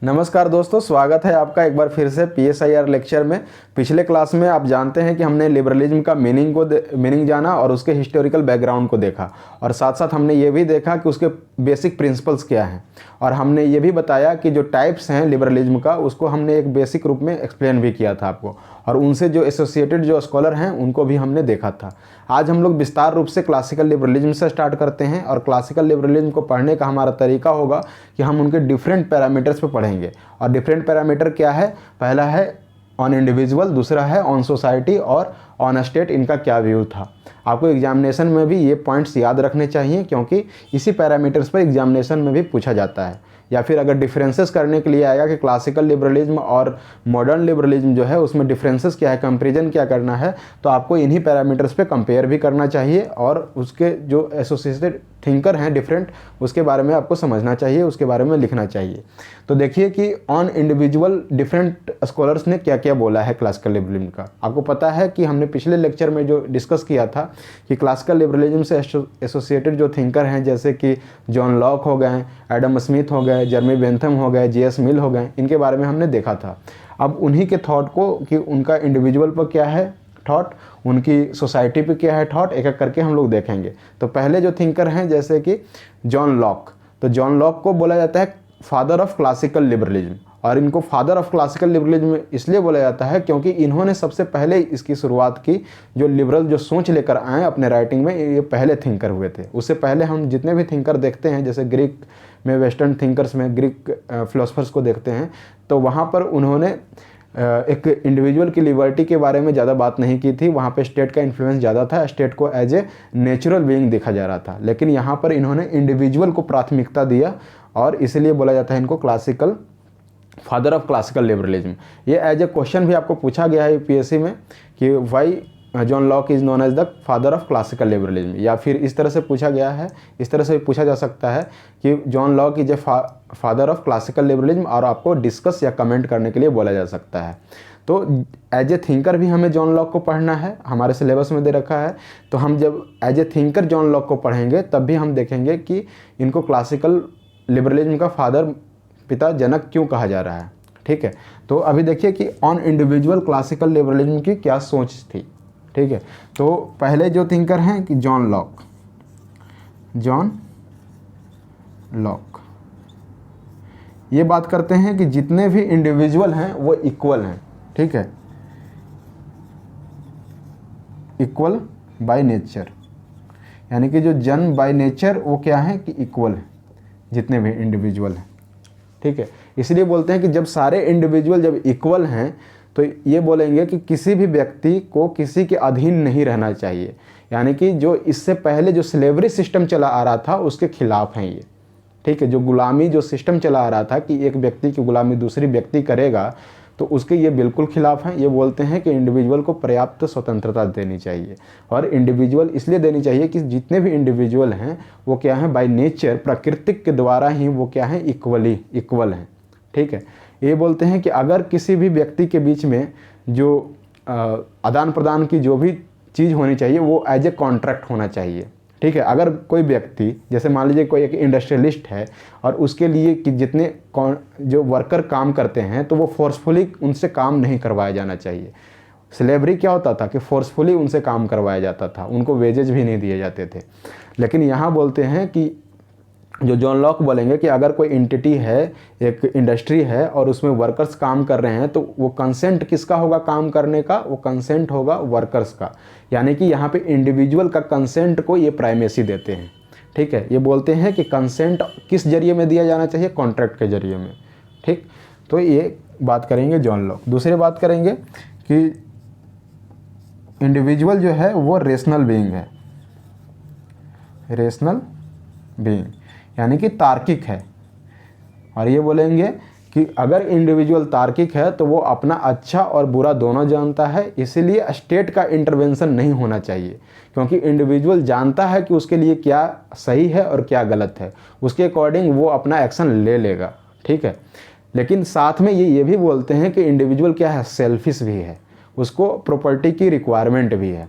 नमस्कार दोस्तों, स्वागत है आपका एक बार फिर से PSIR लेक्चर में। पिछले क्लास में आप जानते हैं कि हमने लिबरलिज्म का मीनिंग जाना और उसके हिस्टोरिकल बैकग्राउंड को देखा, और साथ साथ हमने ये भी देखा कि उसके बेसिक प्रिंसिपल्स क्या हैं, और हमने ये भी बताया कि जो टाइप्स हैं लिबरलिज्म का उसको हमने एक बेसिक रूप में एक्सप्लेन भी किया था आपको, और उनसे जो एसोसिएटेड जो स्कॉलर हैं उनको भी हमने देखा था। आज हम लोग विस्तार रूप से क्लासिकल लिबरलिज्म से स्टार्ट करते हैं, और क्लासिकल लिबरलिज्म को पढ़ने का हमारा तरीका होगा कि हम उनके डिफरेंट पैरामीटर्स पे पढ़ेंगे। और डिफरेंट पैरामीटर क्या है? पहला है ऑन इंडिविजुअल, दूसरा है ऑन सोसाइटी, और ऑन स्टेट इनका क्या व्यू था। आपको एग्जामिनेशन में भी ये पॉइंट्स याद रखने चाहिए, क्योंकि इसी पैरामीटर्स पर एग्जामिनेशन में भी पूछा जाता है। या फिर अगर डिफरेंसेस करने के लिए आएगा कि क्लासिकल लिबरलिज्म और मॉडर्न लिबरलिज्म जो है उसमें डिफरेंसेस क्या है, कंपैरिजन क्या करना है, तो आपको इन्हीं पैरामीटर्स पे कंपेयर भी करना चाहिए, और उसके जो एसोसिएटेड थिंकर हैं डिफरेंट, उसके बारे में आपको समझना चाहिए, उसके बारे में लिखना चाहिए। तो देखिए कि ऑन इंडिविजुअल डिफरेंट स्कॉलर्स ने क्या क्या बोला है क्लासिकल लिबरलिज्म का। आपको पता है कि हमने पिछले लेक्चर में जो डिस्कस किया था कि क्लासिकल लिबरलिज्म से एसोसिएटेड जो थिंकर हैं, जैसे कि जॉन लॉक हो गए, एडम स्मिथ हो गए, जर्मी बेंथम हो गए, J.S. मिल हो गए, इनके बारे में हमने देखा था। अब उन्हीं के थॉट को कि उनका इंडिविजुअल पर क्या है थॉट, उनकी सोसाइटी पे क्या है थॉट, एक एक करके हम लोग देखेंगे। तो पहले जो थिंकर हैं जैसे कि जॉन लॉक, तो जॉन लॉक को बोला जाता है फादर ऑफ क्लासिकल लिबरलिज्म, और इनको फादर ऑफ क्लासिकल लिबरलिज्म इसलिए बोला जाता है क्योंकि इन्होंने सबसे पहले इसकी शुरुआत की। जो लिबरल जो सोच लेकर आए अपने राइटिंग में, ये पहले थिंकर हुए थे। उससे पहले हम जितने भी थिंकर देखते हैं, जैसे ग्रीक में, वेस्टर्न थिंकर्स में ग्रीक फिलोसफर्स को देखते हैं, तो वहाँ पर उन्होंने एक इंडिविजुअल की लिबर्टी के बारे में ज़्यादा बात नहीं की थी। वहाँ पे स्टेट का इन्फ्लुएंस ज़्यादा था, स्टेट को एज ए नेचुरल बीइंग देखा जा रहा था। लेकिन यहाँ पर इन्होंने इंडिविजुअल को प्राथमिकता दिया, और इसलिए बोला जाता है इनको classical father of classical liberalism. ये एज ए क्वेश्चन भी आपको पूछा गया है UPSC में कि why John Locke is known as the father of classical liberalism, या फिर इस तरह से पूछा गया है, इस तरह से पूछा जा सकता है कि John Locke is a father of classical liberalism, और आपको डिस्कस या कमेंट करने के लिए बोला जा सकता है। तो एज ए थिंकर भी हमें जॉन लॉक को पढ़ना है, हमारे सिलेबस में दे रखा है। तो हम जब as a thinker John Locke को पढ़ेंगे तब भी हम देखेंगे कि इनको क्लासिकल लिबरलिज्म का फादर, पिता, जनक क्यों कहा जा रहा है। ठीक है, तो अभी देखिए कि ऑन इंडिविजुअल क्लासिकल लिबरलिज्म की क्या सोच थी। ठीक है, तो पहले जो थिंकर हैं कि जॉन लॉक ये बात करते हैं कि जितने भी इंडिविजुअल हैं वो इक्वल हैं। ठीक है, इक्वल बाय नेचर, यानी कि जो जन बाय नेचर वो क्या है कि इक्वल है, जितने भी इंडिविजुअल हैं। ठीक है, इसलिए बोलते हैं कि जब सारे इंडिविजुअल जब इक्वल हैं तो ये बोलेंगे कि किसी भी व्यक्ति को किसी के अधीन नहीं रहना चाहिए, यानी कि जो इससे पहले जो स्लेवरी सिस्टम चला आ रहा था उसके खिलाफ हैं ये। ठीक है, जो गुलामी जो सिस्टम चला आ रहा था कि एक व्यक्ति की गुलामी दूसरी व्यक्ति करेगा, तो उसके ये बिल्कुल खिलाफ हैं। ये बोलते हैं कि इंडिविजुअल को पर्याप्त स्वतंत्रता देनी चाहिए, और इंडिविजुअल इसलिए देनी चाहिए कि जितने भी इंडिविजुअल हैं वो क्या है, बाय नेचर, प्रकृति के द्वारा ही वो क्या है, इक्वल हैं। ठीक है, ये बोलते हैं कि अगर किसी भी व्यक्ति के बीच में जो आदान प्रदान की जो भी चीज़ होनी चाहिए वो एज ए कॉन्ट्रैक्ट होना चाहिए। ठीक है, अगर कोई व्यक्ति, जैसे मान लीजिए कोई एक इंडस्ट्रियलिस्ट है, और उसके लिए कि जितने जो वर्कर काम करते हैं तो वो फोर्सफुली उनसे काम नहीं करवाया जाना चाहिए। स्लेवरी क्या होता था कि फोर्सफुली उनसे काम करवाया जाता था, उनको वेजेज भी नहीं दिए जाते थे। लेकिन यहाँ बोलते हैं कि जो जॉन लॉक बोलेंगे कि अगर कोई एंटिटी है, एक इंडस्ट्री है, और उसमें वर्कर्स काम कर रहे हैं, तो वो कंसेंट किसका होगा काम करने का, वो कंसेंट होगा वर्कर्स का। यानी कि यहाँ पे इंडिविजुअल का कंसेंट को ये प्राइमेसी देते हैं। ठीक है, ये बोलते हैं कि कंसेंट किस जरिए में दिया जाना चाहिए, कॉन्ट्रैक्ट के जरिए में। ठीक, तो ये बात करेंगे जॉन लॉक। दूसरी बात करेंगे कि इंडिविजुअल जो है वो रेशनल बीइंग है, रेशनल बीइंग यानी कि तार्किक है। और ये बोलेंगे कि अगर इंडिविजुअल तार्किक है तो वो अपना अच्छा और बुरा दोनों जानता है, इसीलिए स्टेट का इंटरवेंशन नहीं होना चाहिए, क्योंकि इंडिविजुअल जानता है कि उसके लिए क्या सही है और क्या गलत है, उसके अकॉर्डिंग वो अपना एक्शन ले लेगा। ठीक है, लेकिन साथ में ये भी बोलते हैं कि इंडिविजुअल क्या है, सेल्फिश भी है, उसको प्रॉपर्टी की रिक्वायरमेंट भी है।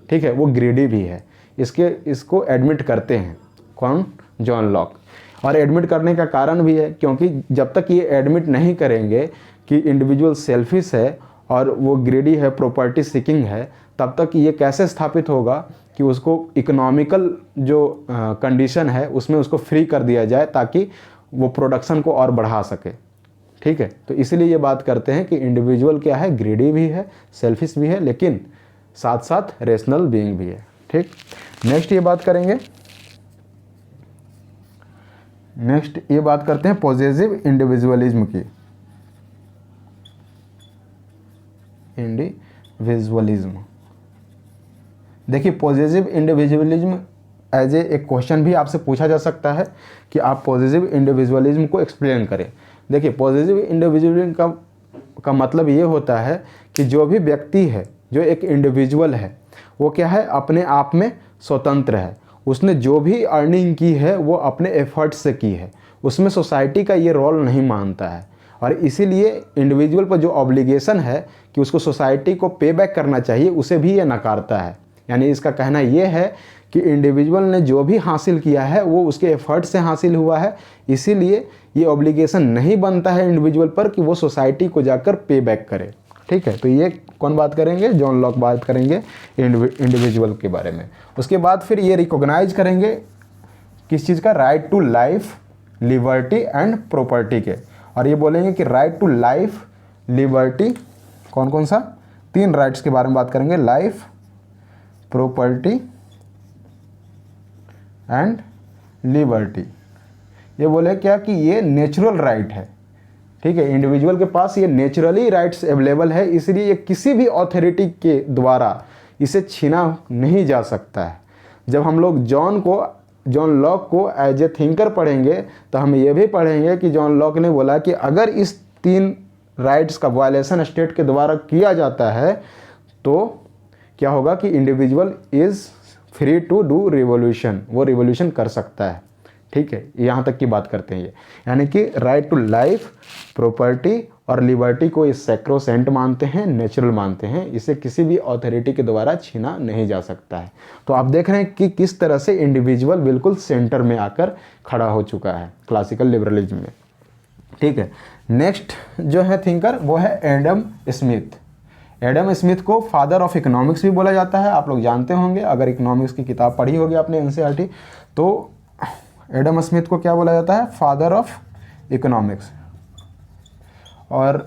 ठीक है, वो ग्रीडी भी है, इसको एडमिट करते हैं कौन, जॉन लॉक। और एडमिट करने का कारण भी है, क्योंकि जब तक ये एडमिट नहीं करेंगे कि इंडिविजुअल सेल्फिश है और वो ग्रेडी है, प्रॉपर्टी सीकिंग है, तब तक ये कैसे स्थापित होगा कि उसको इकोनॉमिकल जो कंडीशन है उसमें उसको फ्री कर दिया जाए ताकि वो प्रोडक्शन को और बढ़ा सके। ठीक है, तो इसीलिए ये बात करते हैं कि इंडिविजुअल क्या है, ग्रीडी भी है, सेल्फिश भी है, लेकिन साथ साथ रेशनल बीइंग भी है। ठीक, नेक्स्ट ये बात करेंगे, नेक्स्ट ये बात करते हैं पॉजिटिव इंडिविजुअलिज्म की। इंडिविजुअलिज्म, देखिए पॉजिटिव इंडिविजुअलिज्म एज एक क्वेश्चन भी आपसे पूछा जा सकता है कि आप पॉजिटिव इंडिविजुअलिज्म को एक्सप्लेन करें। देखिए पॉजिटिव इंडिविजुअलिज्म का मतलब ये होता है कि जो भी व्यक्ति है, जो एक इंडिविजुअल है, वो क्या है, अपने आप में स्वतंत्र है। उसने जो भी अर्निंग की है वो अपने एफर्ट से की है, उसमें सोसाइटी का ये रोल नहीं मानता है। और इसीलिए इंडिविजुअल पर जो ऑब्लिगेशन है कि उसको सोसाइटी को पे बैक करना चाहिए, उसे भी ये नकारता है। यानी इसका कहना ये है कि इंडिविजुअल ने जो भी हासिल किया है वो उसके एफर्ट से हासिल हुआ है, इसीलिए ये ऑब्लिगेशन नहीं बनता है इंडिविजुअल पर कि वो सोसाइटी को जाकर पे बैक करे। ठीक है, तो ये कौन बात करेंगे, जॉन लॉक बात करेंगे इंडिविजुअल के बारे में। उसके बाद फिर ये रिकॉग्नाइज करेंगे किस चीज़ का, right to life, liberty and property के। और ये बोलेंगे कि राइट टू लाइफ, लिबर्टी, कौन कौन सा, 3 राइट्स के बारे में बात करेंगे, लाइफ, प्रॉपर्टी एंड लिबर्टी। ये बोले क्या कि ये नेचुरल राइट है। ठीक है, इंडिविजुअल के पास ये नेचुरली राइट्स अवेलेबल है, इसलिए ये किसी भी अथॉरिटी के द्वारा इसे छीना नहीं जा सकता है। जब हम लोग जॉन लॉक को एज ए थिंकर पढ़ेंगे तो हम ये भी पढ़ेंगे कि जॉन लॉक ने बोला कि अगर इस 3 राइट्स का वायलेशन स्टेट के द्वारा किया जाता है तो क्या होगा कि individual is free to do revolution, वो रिवोल्यूशन कर सकता है। ठीक है, यहाँ तक की बात करते हैं ये, यानी कि राइट टू लाइफ, प्रॉपर्टी और लिबर्टी को ये सैक्रोसेंट मानते हैं, नेचुरल मानते हैं, इसे किसी भी अथॉरिटी के द्वारा छीना नहीं जा सकता है। तो आप देख रहे हैं कि किस तरह से इंडिविजुअल बिल्कुल सेंटर में आकर खड़ा हो चुका है क्लासिकल लिबरलिज्म में। ठीक है, नेक्स्ट जो है थिंकर वो है एडम स्मिथ। एडम स्मिथ को फादर ऑफ इकोनॉमिक्स भी बोला जाता है, आप लोग जानते होंगे अगर इकोनॉमिक्स की किताब पढ़ी होगी आपने एनसीईआरटी, तो एडम स्मिथ को क्या बोला जाता है, फादर ऑफ इकोनॉमिक्स। और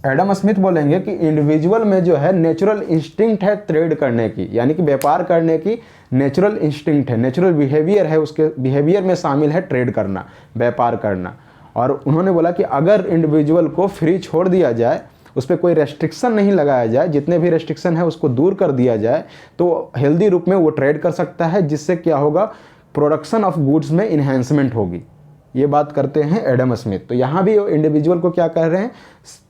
एडम स्मिथ बोलेंगे कि इंडिविजुअल में जो है नेचुरल इंस्टिंक्ट है ट्रेड करने की, यानी कि व्यापार करने की नेचुरल इंस्टिंक्ट है, नेचुरल बिहेवियर है, उसके बिहेवियर में शामिल है ट्रेड करना, व्यापार करना। और उन्होंने बोला कि अगर इंडिविजुअल को फ्री छोड़ दिया जाए, उस पर कोई रेस्ट्रिक्शन नहीं लगाया जाए, जितने भी रेस्ट्रिक्शन है उसको दूर कर दिया जाए, तो हेल्दी रूप में वो ट्रेड कर सकता है, जिससे क्या होगा, प्रोडक्शन ऑफ गुड्स में इन्हेंसमेंट होगी। ये बात करते हैं एडम स्मिथ। तो यहाँ भी इंडिविजुअल को क्या कर रहे हैं,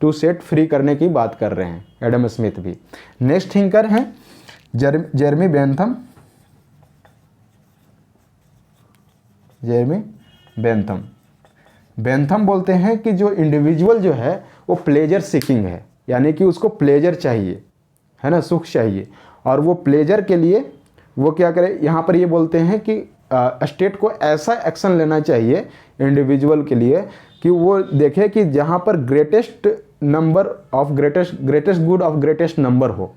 टू सेट फ्री करने की बात कर रहे हैं एडम स्मिथ भी। नेक्स्ट थिंकर हैं जेरेमी बेंथम। जेरेमी बेंथम बोलते हैं कि जो इंडिविजुअल जो है वो प्लेजर सीकिंग है, यानी कि उसको प्लेजर चाहिए, है ना, सुख चाहिए, और वो प्लेजर के लिए वो क्या करे, यहाँ पर ये बोलते हैं कि स्टेट को ऐसा एक्शन लेना चाहिए इंडिविजुअल के लिए कि वो देखे कि जहाँ पर greatest number of greatest good of greatest number हो।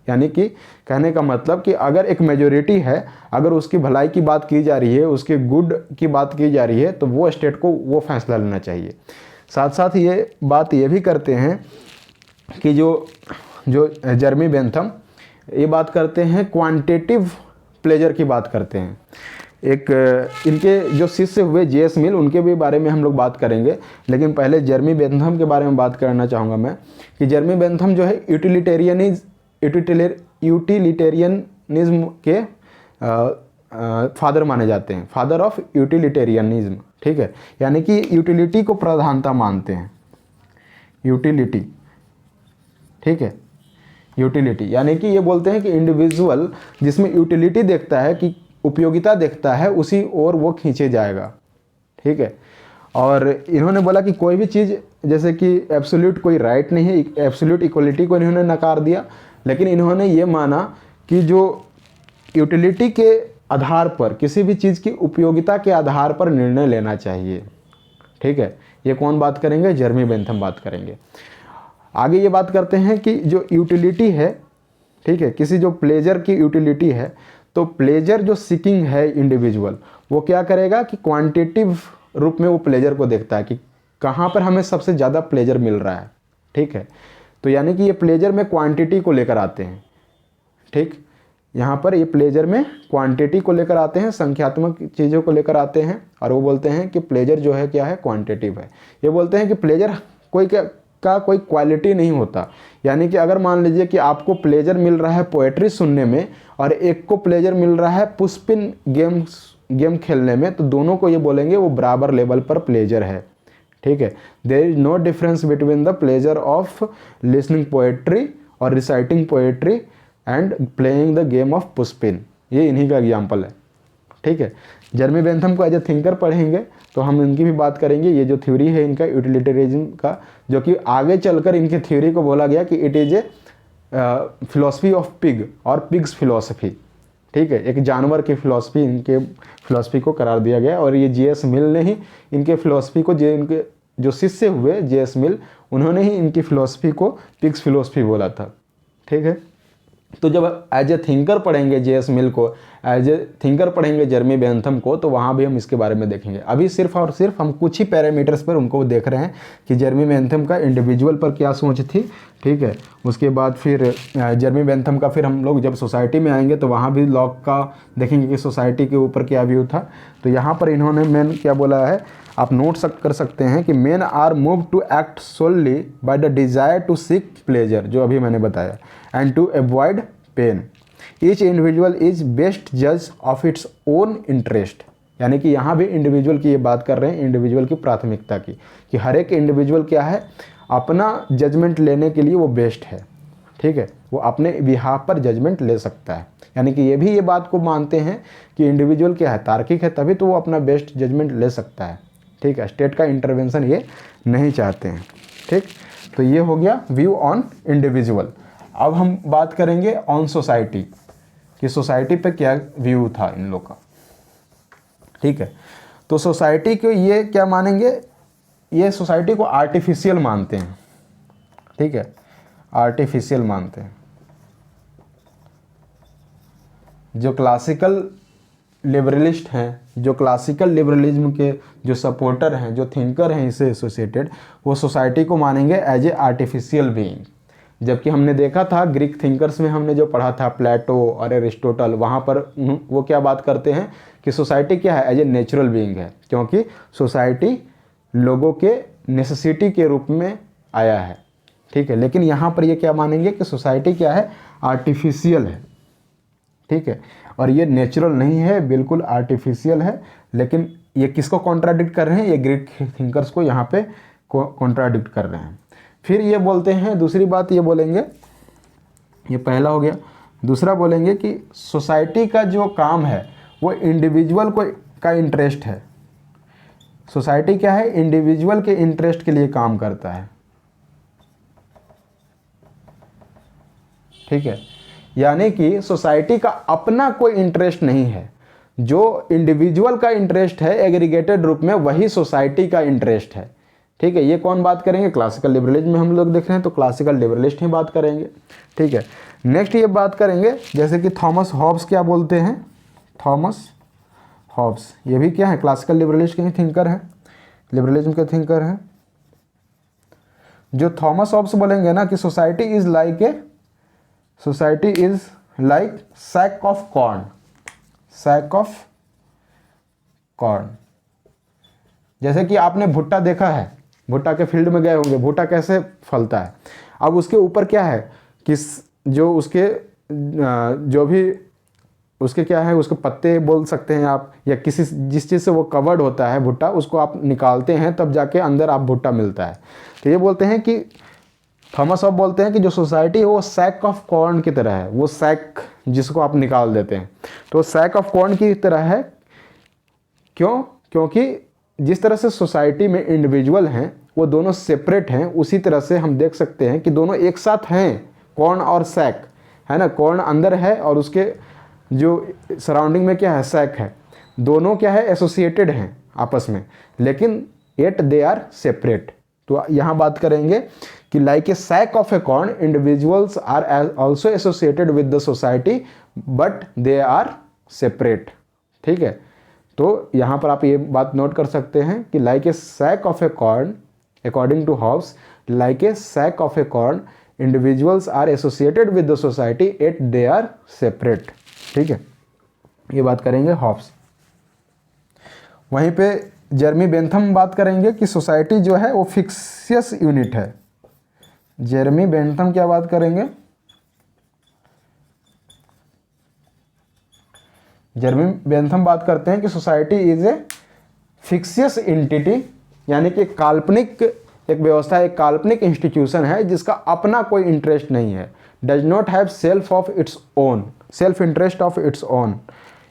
यानी कि कहने का मतलब कि अगर एक मेजोरिटी है, अगर उसकी भलाई की बात की जा रही है, उसके गुड की बात की जा रही है, तो वो स्टेट को वो फैसला लेना चाहिए। साथ साथ ये बात ये भी करते हैं कि जो जेरेमी बेंथम ये बात करते हैं क्वांटिटेटिव प्लेजर की बात करते हैं। एक इनके जो शिष्य हुए जेएस मिल, उनके भी बारे में हम लोग बात करेंगे, लेकिन पहले जेरेमी बेंथम के बारे में बात करना चाहूँगा मैं कि जेरेमी बेंथम जो है यूटिलिटेरियनिज्म के फादर माने जाते हैं, फादर ऑफ यूटिलिटेरियनिज्म। ठीक है, यानी कि यूटिलिटी को प्रधानता मानते हैं, यूटिलिटी। ठीक है, यूटिलिटी यानी कि ये बोलते हैं कि इंडिविजुअल जिसमें यूटिलिटी देखता है, कि उपयोगिता देखता है, उसी ओर वो खींचे जाएगा। ठीक है, और इन्होंने बोला कि कोई भी चीज़ जैसे कि एब्सोल्यूट कोई राइट नहीं है, एब्सोल्यूट इक्वलिटी को इन्होंने नकार दिया, लेकिन इन्होंने ये माना कि जो यूटिलिटी के आधार पर, किसी भी चीज़ की उपयोगिता के आधार पर निर्णय लेना चाहिए। ठीक है, ये कौन बात करेंगे? जेरेमी बेंथम बात करेंगे। आगे ये बात करते हैं कि जो यूटिलिटी है, ठीक है, किसी जो प्लेजर की यूटिलिटी है, तो प्लेजर जो सीकिंग है इंडिविजुअल, वो क्या करेगा कि क्वांटिटिव रूप में वो प्लेजर को देखता है कि कहाँ पर हमें सबसे ज़्यादा प्लेजर मिल रहा है। ठीक है, तो यानी कि ये प्लेजर में क्वांटिटी को लेकर आते हैं। ठीक, यहाँ पर ये प्लेजर में क्वांटिटी को लेकर आते हैं, संख्यात्मक चीज़ों को लेकर आते हैं, और वो बोलते हैं कि प्लेजर जो है क्या है? क्वांटिटिव है। ये बोलते हैं कि प्लेजर कोई क्वालिटी नहीं होता। यानी कि अगर मान लीजिए कि आपको प्लेजर मिल रहा है पोएट्री सुनने में और एक को प्लेजर मिल रहा है पुष्पिन गेम खेलने में, तो दोनों को ये बोलेंगे वो बराबर लेवल पर प्लेजर है। ठीक है, there is no difference between the pleasure of listening poetry और reciting poetry and playing the game of pushpin. ये इन्हीं का एग्जाम्पल है। ठीक है, जेरेमी बेंथम को एज ए थिंकर पढ़ेंगे तो हम इनकी भी बात करेंगे। ये जो थ्योरी है इनका यूटिलिटेरिज्म का, जो कि आगे चलकर इनकी थ्योरी को बोला गया कि it is a philosophy of pig और पिग्स फिलॉसफी। ठीक है, एक जानवर की फिलॉसफी, इनके फिलॉसफी को करार दिया गया। और ये जे.एस. मिल ने ही इनके फिलॉसफी को, इनके जो शिष्य हुए जे.एस. मिल, उन्होंने ही इनकी फिलॉसफी को पिग्स फिलॉसफी बोला था। ठीक है, तो जब एज ए थिंकर पढ़ेंगे जे.एस. मिल को, एज ए थिंकर पढ़ेंगे जेरेमी बेंथम को, तो वहाँ भी हम इसके बारे में देखेंगे। अभी सिर्फ और सिर्फ हम कुछ ही पैरामीटर्स पर उनको देख रहे हैं कि जेरेमी बेंथम का इंडिविजुअल पर क्या सोच थी। ठीक है, उसके बाद फिर जेरेमी बेंथम का फिर हम लोग जब सोसाइटी में आएंगे तो वहाँ भी लॉक का देखेंगे कि सोसाइटी के ऊपर क्या व्यू था। तो यहाँ पर इन्होंने मेन क्या बोला है, आप नोट कर सकते हैं कि men are move to act solely by the desire to seek pleasure, जो अभी मैंने बताया, and to avoid pain. Each individual is best जज ऑफ इट्स ओन इंटरेस्ट। यानी कि यहाँ भी इंडिविजुअल की ये बात कर रहे हैं, इंडिविजुअल की प्राथमिकता की, कि हर एक इंडिविजुअल क्या है, अपना जजमेंट लेने के लिए वो बेस्ट है। ठीक है, वो अपने बिहाफ पर जजमेंट ले सकता है। यानी कि ये भी ये बात को मानते हैं कि इंडिविजुअल क्या है, तार्किक है, तभी तो वो अपना बेस्ट जजमेंट ले सकता है। ठीक है, स्टेट का इंटरवेंशन ये नहीं चाहते हैं। ठीक, तो ये हो गया व्यू ऑन इंडिविजुअल। अब हम बात करेंगे ऑन सोसाइटी, कि सोसाइटी पे क्या व्यू था इन लोग का। ठीक है, तो सोसाइटी को ये क्या मानेंगे, ये सोसाइटी को आर्टिफिशियल मानते हैं। ठीक है, आर्टिफिशियल मानते हैं। जो क्लासिकल लिबरलिस्ट हैं, जो क्लासिकल लिबरलिज्म के जो सपोर्टर हैं, जो थिंकर हैं इससे एसोसिएटेड, वो सोसाइटी को मानेंगे एज ए आर्टिफिशियल बीइंग। जबकि हमने देखा था ग्रीक थिंकर्स में, हमने जो पढ़ा था प्लेटो और एरिस्टोटल, वहाँ पर वो क्या बात करते हैं कि सोसाइटी क्या है, एज ए नेचुरल बीइंग है, क्योंकि सोसाइटी लोगों के नेसेसिटी के रूप में आया है। ठीक है, लेकिन यहाँ पर ये क्या मानेंगे कि सोसाइटी क्या है, आर्टिफिशियल है। ठीक है, और ये नेचुरल नहीं है, बिल्कुल आर्टिफिशियल है। लेकिन ये किसको कॉन्ट्राडिक्ट कर रहे हैं, ये ग्रीक थिंकर्स को यहाँ पे कॉन्ट्राडिक्ट कर रहे हैं। फिर ये बोलते हैं, दूसरी बात ये बोलेंगे, ये पहला हो गया। दूसरा बोलेंगे कि सोसाइटी का जो काम है वो इंडिविजुअल का इंटरेस्ट है। सोसाइटी क्या है, इंडिविजुअल के इंटरेस्ट के लिए काम करता है। ठीक है, यानी कि सोसाइटी का अपना कोई इंटरेस्ट नहीं है। जो इंडिविजुअल का इंटरेस्ट है एग्रीगेटेड रूप में, वही सोसाइटी का इंटरेस्ट है। ठीक है, ये कौन बात करेंगे, क्लासिकल लिबरलिज्म में हम लोग देख रहे हैं तो क्लासिकल लिबरलिस्ट ही बात करेंगे। ठीक है, नेक्स्ट ये बात करेंगे जैसे कि थॉमस हॉब्स क्या बोलते हैं। थॉमस हॉब्स ये भी क्या है, क्लासिकल लिबरलिस्ट के ही थिंकर हैं, लिबरलिज्म के थिंकर हैं। जो थॉमस हॉब्स बोलेंगे ना कि society is like sack of corn. Sack of corn, जैसे कि आपने भुट्टा देखा है, भुट्टा के फील्ड में गए होंगे, भुट्टा कैसे फलता है। अब उसके ऊपर क्या है, किस जो उसके जो भी उसके क्या है, उसके पत्ते बोल सकते हैं आप, या किसी जिस चीज़ से वो कवर्ड होता है भुट्टा, उसको आप निकालते हैं तब जाके अंदर आप भुट्टा मिलता है। तो ये बोलते हैं कि थॉमस हॉब बोलते हैं कि जो सोसाइटी है वो सैक ऑफ कॉर्न की तरह है। वो सैक जिसको आप निकाल देते हैं, तो सैक ऑफ कॉर्न की तरह है। क्यों? क्योंकि जिस तरह से सोसाइटी में इंडिविजुअल हैं वो दोनों सेपरेट हैं, उसी तरह से हम देख सकते हैं कि दोनों एक साथ हैं, कॉर्न और सैक, है ना। कॉर्न अंदर है और उसके जो सराउंडिंग में क्या है, सैक है, दोनों क्या है, एसोसिएटेड हैं आपस में, लेकिन येट दे आर सेपरेट। तो यहाँ बात करेंगे कि like a sack of a corn individuals are also associated with the society but they are separate. ठीक है, तो यहाँ पर आप ये बात नोट कर सकते हैं कि like a sack of a corn according to Hobbes, like a sack of a corn individuals are associated with the society at they are separate. ठीक है, ये बात करेंगे हॉब्स। वहीं पे जेरमी बेंथम बात करेंगे कि सोसाइटी जो है वो फिक्सियस यूनिट है। जेरमी बेंथम क्या बात करेंगे, जेरमी बेंथम बात करते हैं कि सोसाइटी इज ए फिक्सियस एंटिटी, यानी कि काल्पनिक एक व्यवस्था, एक काल्पनिक इंस्टीट्यूशन है जिसका अपना कोई इंटरेस्ट नहीं है। Does not have self of its own, self interest of its own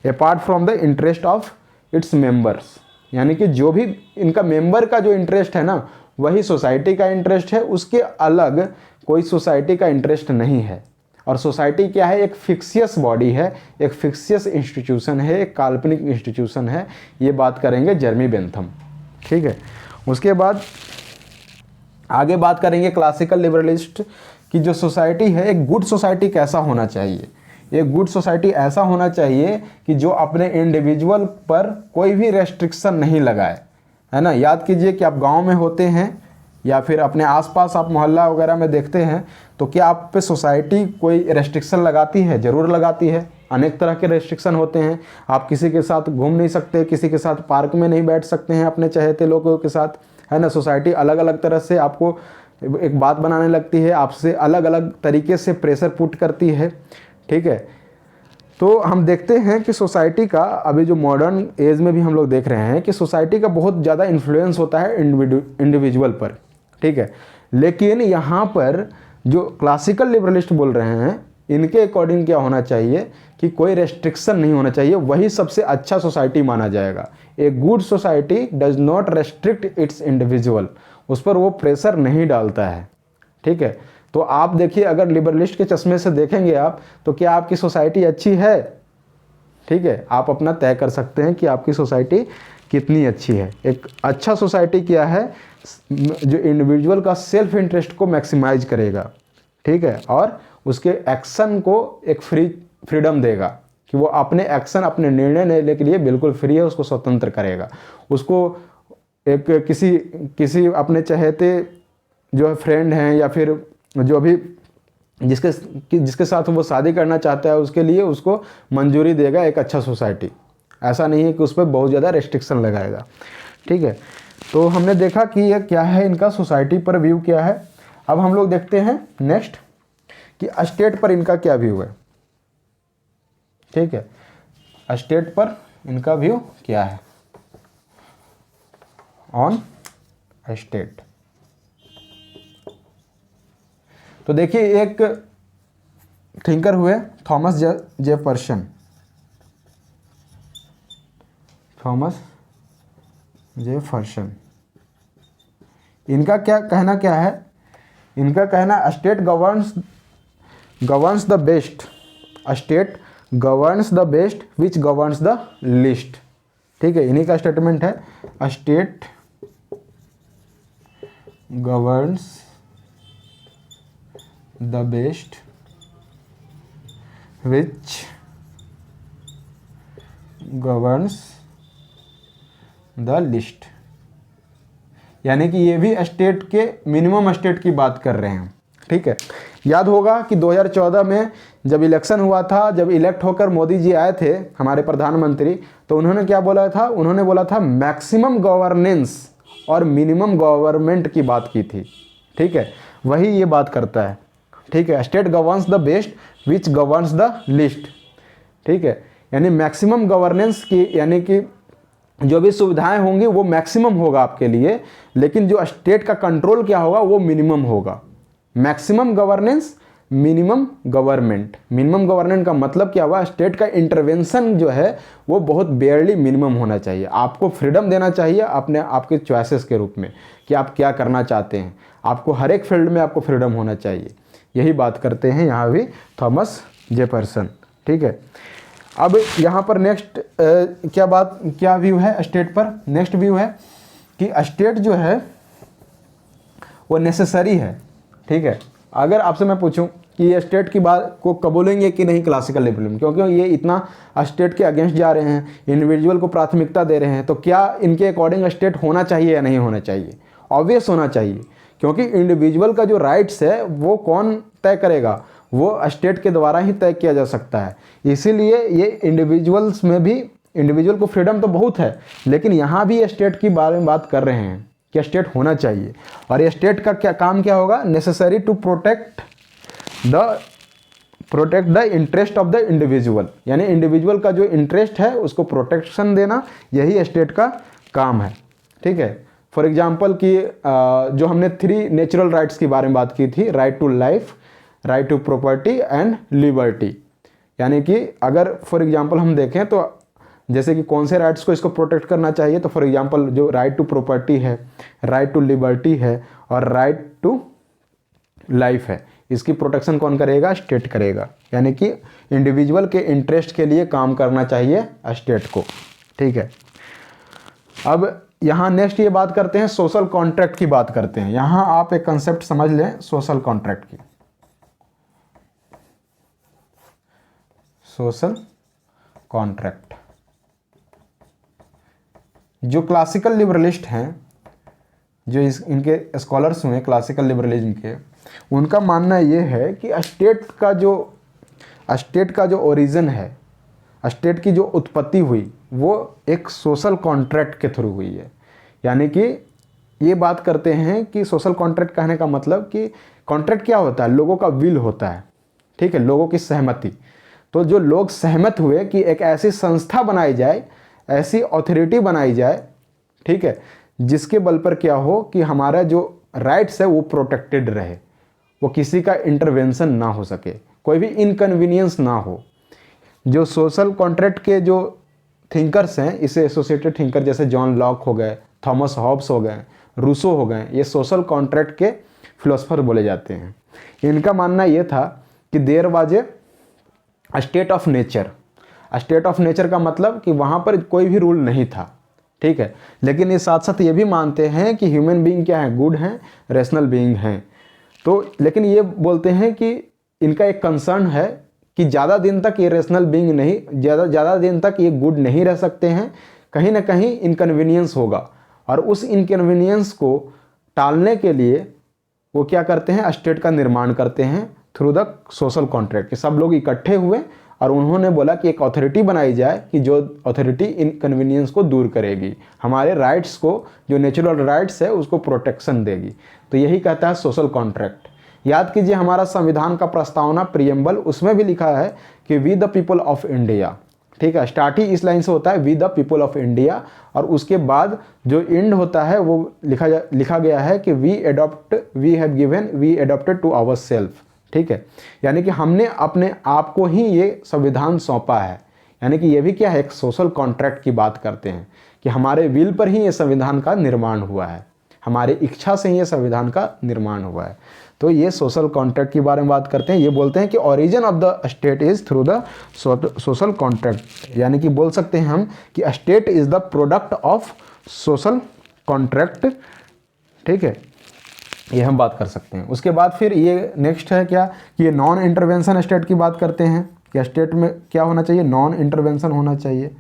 apart from the interest of its members, यानी कि जो भी इनका मेंबर का जो इंटरेस्ट है ना, वही सोसाइटी का इंटरेस्ट है, उसके अलग कोई सोसाइटी का इंटरेस्ट नहीं है। और सोसाइटी क्या है, एक फिक्सियस बॉडी है, एक फिक्सियस इंस्टीट्यूशन है, एक काल्पनिक इंस्टीट्यूशन है। ये बात करेंगे जेरमी बेंथम। ठीक है, उसके बाद आगे बात करेंगे क्लासिकल लिबरलिस्ट की जो सोसाइटी है, एक गुड सोसाइटी कैसा होना चाहिए। एक गुड सोसाइटी ऐसा होना चाहिए कि जो अपने इंडिविजुअल पर कोई भी रेस्ट्रिक्शन नहीं लगाए, है ना। याद कीजिए कि आप गांव में होते हैं या फिर अपने आसपास आप मोहल्ला वगैरह में देखते हैं, तो क्या आप पे सोसाइटी कोई रेस्ट्रिक्शन लगाती है? ज़रूर लगाती है। अनेक तरह के रेस्ट्रिक्शन होते हैं। आप किसी के साथ घूम नहीं सकते, किसी के साथ पार्क में नहीं बैठ सकते हैं अपने चाहते लोगों के साथ, है ना। सोसाइटी अलग अलग तरह से आपको एक बात बनाने लगती है, आपसे अलग अलग तरीके से प्रेशर पुट करती है। ठीक है, तो हम देखते हैं कि सोसाइटी का अभी जो मॉडर्न एज में भी हम लोग देख रहे हैं कि सोसाइटी का बहुत ज़्यादा इन्फ्लुएंस होता है इंडिविजुअल पर। ठीक है, लेकिन यहाँ पर जो क्लासिकल लिबरलिस्ट बोल रहे हैं, इनके अकॉर्डिंग क्या होना चाहिए कि कोई रेस्ट्रिक्शन नहीं होना चाहिए, वही सबसे अच्छा सोसाइटी माना जाएगा। A good society does not restrict it's individual, उस पर वो प्रेशर नहीं डालता है। ठीक है, तो आप देखिए, अगर लिबरलिस्ट के चश्मे से देखेंगे आप, तो क्या आपकी सोसाइटी अच्छी है? ठीक है, आप अपना तय कर सकते हैं कि आपकी सोसाइटी कितनी अच्छी है। एक अच्छा सोसाइटी क्या है, जो इंडिविजुअल का सेल्फ इंटरेस्ट को मैक्सिमाइज करेगा। ठीक है, और उसके एक्शन को एक फ्रीडम देगा कि वो अपने एक्शन, अपने निर्णय लेने के लिए बिल्कुल फ्री है, उसको स्वतंत्र करेगा। उसको एक किसी अपने चाहते जो है फ्रेंड हैं या फिर जो भी जिसके साथ वो शादी करना चाहता है, उसके लिए उसको मंजूरी देगा एक अच्छा सोसाइटी। ऐसा नहीं है कि उस पर बहुत ज़्यादा रेस्ट्रिक्शन लगाएगा। ठीक है, तो हमने देखा कि ये क्या है, इनका सोसाइटी पर व्यू क्या है। अब हम लोग देखते हैं नेक्स्ट कि स्टेट पर इनका क्या व्यू है। ठीक है, स्टेट पर इनका व्यू क्या है ऑन स्टेट। तो देखिए, एक थिंकर हुए थॉमस जेफरसन। थॉमस जेफरसन, इनका क्या है, इनका कहना state governs the best, state governs the best which governs the list. ठीक है, इन्हीं का स्टेटमेंट है, state governs the best which governs the list, यानी कि ये भी स्टेट के मिनिमम स्टेट की बात कर रहे हैं। ठीक है, याद होगा कि 2014 में जब इलेक्शन हुआ था, जब इलेक्ट होकर मोदी जी आए थे हमारे प्रधानमंत्री, तो उन्होंने क्या बोला था, उन्होंने बोला था मैक्सिमम गवर्नेंस और मिनिमम गवर्नमेंट की बात की थी। ठीक है, वही ये बात करता है। ठीक है, state governs the best which governs the list. ठीक है, यानी मैक्सिमम गवर्नेंस की, यानी कि जो भी सुविधाएं होंगी वो मैक्सिमम होगा आपके लिए, लेकिन जो स्टेट का कंट्रोल क्या होगा वो मिनिमम होगा। Maximum governance, minimum government. Minimum government का मतलब क्या हुआ, स्टेट का इंटरवेंशन जो है वो बहुत बेयरली मिनिमम होना चाहिए। आपको फ्रीडम देना चाहिए अपने आपके चॉइसेस के रूप में कि आप क्या करना चाहते हैं। आपको हर एक फील्ड में आपको फ्रीडम होना चाहिए। यही बात करते हैं यहाँ भी थॉमस जेफरसन। ठीक है, अब यहाँ पर नेक्स्ट क्या व्यू है स्टेट पर? नेक्स्ट व्यू है कि स्टेट जो है वो नेसेसरी है। ठीक है, अगर आपसे मैं पूछूं कि ये स्टेट की बात को कबूलेंगे कि नहीं क्लासिकल लिबरलिज्म, क्योंकि ये इतना स्टेट के अगेंस्ट जा रहे हैं, इंडिविजुअल को प्राथमिकता दे रहे हैं, तो क्या इनके अकॉर्डिंग स्टेट होना चाहिए या नहीं होना चाहिए? ऑब्वियस होना चाहिए, क्योंकि इंडिविजुअल का जो राइट्स है वो कौन तय करेगा? वो स्टेट के द्वारा ही तय किया जा सकता है। इसीलिए ये इंडिविजुअल्स में भी, इंडिविजुअल को फ्रीडम तो बहुत है, लेकिन यहाँ भी स्टेट की बारे में बात कर रहे हैं कि स्टेट होना चाहिए। और ये स्टेट का क्या काम क्या होगा? Necessary to protect the interest of the individual, यानी इंडिविजुअल का जो इंटरेस्ट है उसको प्रोटेक्शन देना, यही स्टेट का काम है। ठीक है, फॉर एग्जाम्पल कि जो हमने 3 नेचुरल राइट्स के बारे में बात की थी, right to life, right to property and liberty, यानी कि अगर फॉर एग्जाम्पल हम देखें तो जैसे कि कौन से राइट्स को इसको प्रोटेक्ट करना चाहिए, तो फॉर एग्जांपल जो राइट टू प्रॉपर्टी है, राइट टू लिबर्टी है और राइट टू लाइफ है, इसकी प्रोटेक्शन कौन करेगा? स्टेट करेगा। यानी कि इंडिविजुअल के इंटरेस्ट के लिए काम करना चाहिए स्टेट को। ठीक है, अब यहाँ नेक्स्ट ये बात करते हैं, सोशल कॉन्ट्रैक्ट की बात करते हैं। यहाँ आप एक कंसेप्ट समझ लें सोशल कॉन्ट्रैक्ट की। सोशल कॉन्ट्रैक्ट, जो क्लासिकल लिबरलिस्ट हैं, जो इनके स्कॉलर्स हुए क्लासिकल लिबरलिज्म के, उनका मानना ये है कि स्टेट का जो ओरिजिन है, स्टेट की जो उत्पत्ति हुई, वो एक सोशल कॉन्ट्रैक्ट के थ्रू हुई है। यानी कि ये बात करते हैं कि सोशल कॉन्ट्रैक्ट कहने का मतलब कि कॉन्ट्रैक्ट क्या होता है? लोगों का विल होता है। ठीक है, लोगों की सहमति। तो जो लोग सहमत हुए कि एक ऐसी संस्था बनाई जाए, ऐसी अथॉरिटी बनाई जाए, ठीक है, जिसके बल पर क्या हो कि हमारा जो राइट्स है वो प्रोटेक्टेड रहे, वो किसी का इंटरवेंशन ना हो सके, कोई भी इनकन्वीनियंस ना हो। जो सोशल कॉन्ट्रैक्ट के जो थिंकर्स हैं, इसे एसोसिएटेड थिंकर जैसे जॉन लॉक हो गए, थॉमस हॉब्स हो गए, रूसो हो गए, ये सोशल कॉन्ट्रैक्ट के फिलोसफर बोले जाते हैं। इनका मानना ये था कि there was a state of nature. State of nature का मतलब कि वहाँ पर कोई भी रूल नहीं था। ठीक है, लेकिन ये साथ साथ ये भी मानते हैं कि ह्यूमन बीइंग क्या है? गुड हैं, रेशनल बीइंग हैं। तो लेकिन ये बोलते हैं कि इनका एक कंसर्न है कि ज़्यादा दिन तक ये रेशनल बीइंग नहीं, ज़्यादा दिन तक ये गुड नहीं रह सकते हैं, कहीं ना कहीं इनकन्वीनियंस होगा। और उस इनकन्वीनियंस को टालने के लिए वो क्या करते हैं? स्टेट का निर्माण करते हैं थ्रू द सोशल कॉन्ट्रैक्ट, कि सब लोग इकट्ठे हुए और उन्होंने बोला कि एक अथॉरिटी बनाई जाए कि जो अथॉरिटी इनकन्वीनियंस को दूर करेगी, हमारे राइट्स को, जो नेचुरल राइट्स है उसको प्रोटेक्शन देगी। तो यही कहता है सोशल कॉन्ट्रैक्ट। याद कीजिए हमारा संविधान का प्रस्तावना प्रियम्बल, उसमें भी लिखा है कि we the people of India. ठीक है, स्टार्ट ही इस लाइन से होता है, we the people of India, और उसके बाद जो एंड होता है वो लिखा गया है कि we adopted to our self. ठीक है, यानी कि हमने अपने आप को ही ये संविधान सौंपा है। यानी कि ये भी क्या है? एक सोशल कॉन्ट्रैक्ट की बात करते हैं कि हमारे विल पर ही ये संविधान का निर्माण हुआ है, हमारी इच्छा से ही ये संविधान का निर्माण हुआ है। तो ये सोशल कॉन्ट्रैक्ट के बारे में बात करते हैं। ये बोलते हैं कि origin of the state is through the social contract, यानी कि बोल सकते हैं हम कि state is the product of social contract. ठीक है, ये हम बात कर सकते हैं। उसके बाद फिर ये नेक्स्ट है क्या कि ये नॉन इंटरवेंशन स्टेट की बात करते हैं कि स्टेट में क्या होना चाहिए? नॉन इंटरवेंशन होना चाहिए।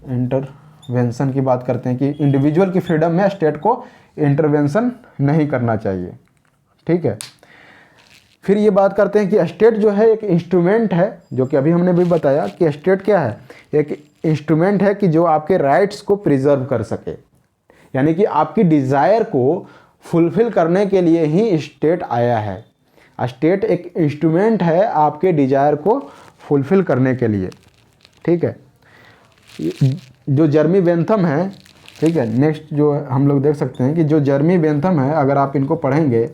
इंटरवेंशन की बात करते हैं कि इंडिविजुअल की फ्रीडम में स्टेट को इंटरवेंशन नहीं करना चाहिए। ठीक है, फिर ये बात करते हैं कि स्टेट जो है एक इंस्ट्रूमेंट है, जो कि अभी हमने भी बताया कि स्टेट क्या है? एक इंस्ट्रूमेंट है कि जो आपके राइट्स को प्रिजर्व कर सके, यानी कि आपकी डिज़ायर को फुलफिल करने के लिए ही स्टेट आया है। स्टेट एक इंस्ट्रूमेंट है आपके डिज़ायर को फुलफिल करने के लिए। ठीक है, जो जर्मी बेंथम है, ठीक है, नेक्स्ट जो हम लोग देख सकते हैं कि जो जर्मी बेंथम है, अगर आप इनको पढ़ेंगे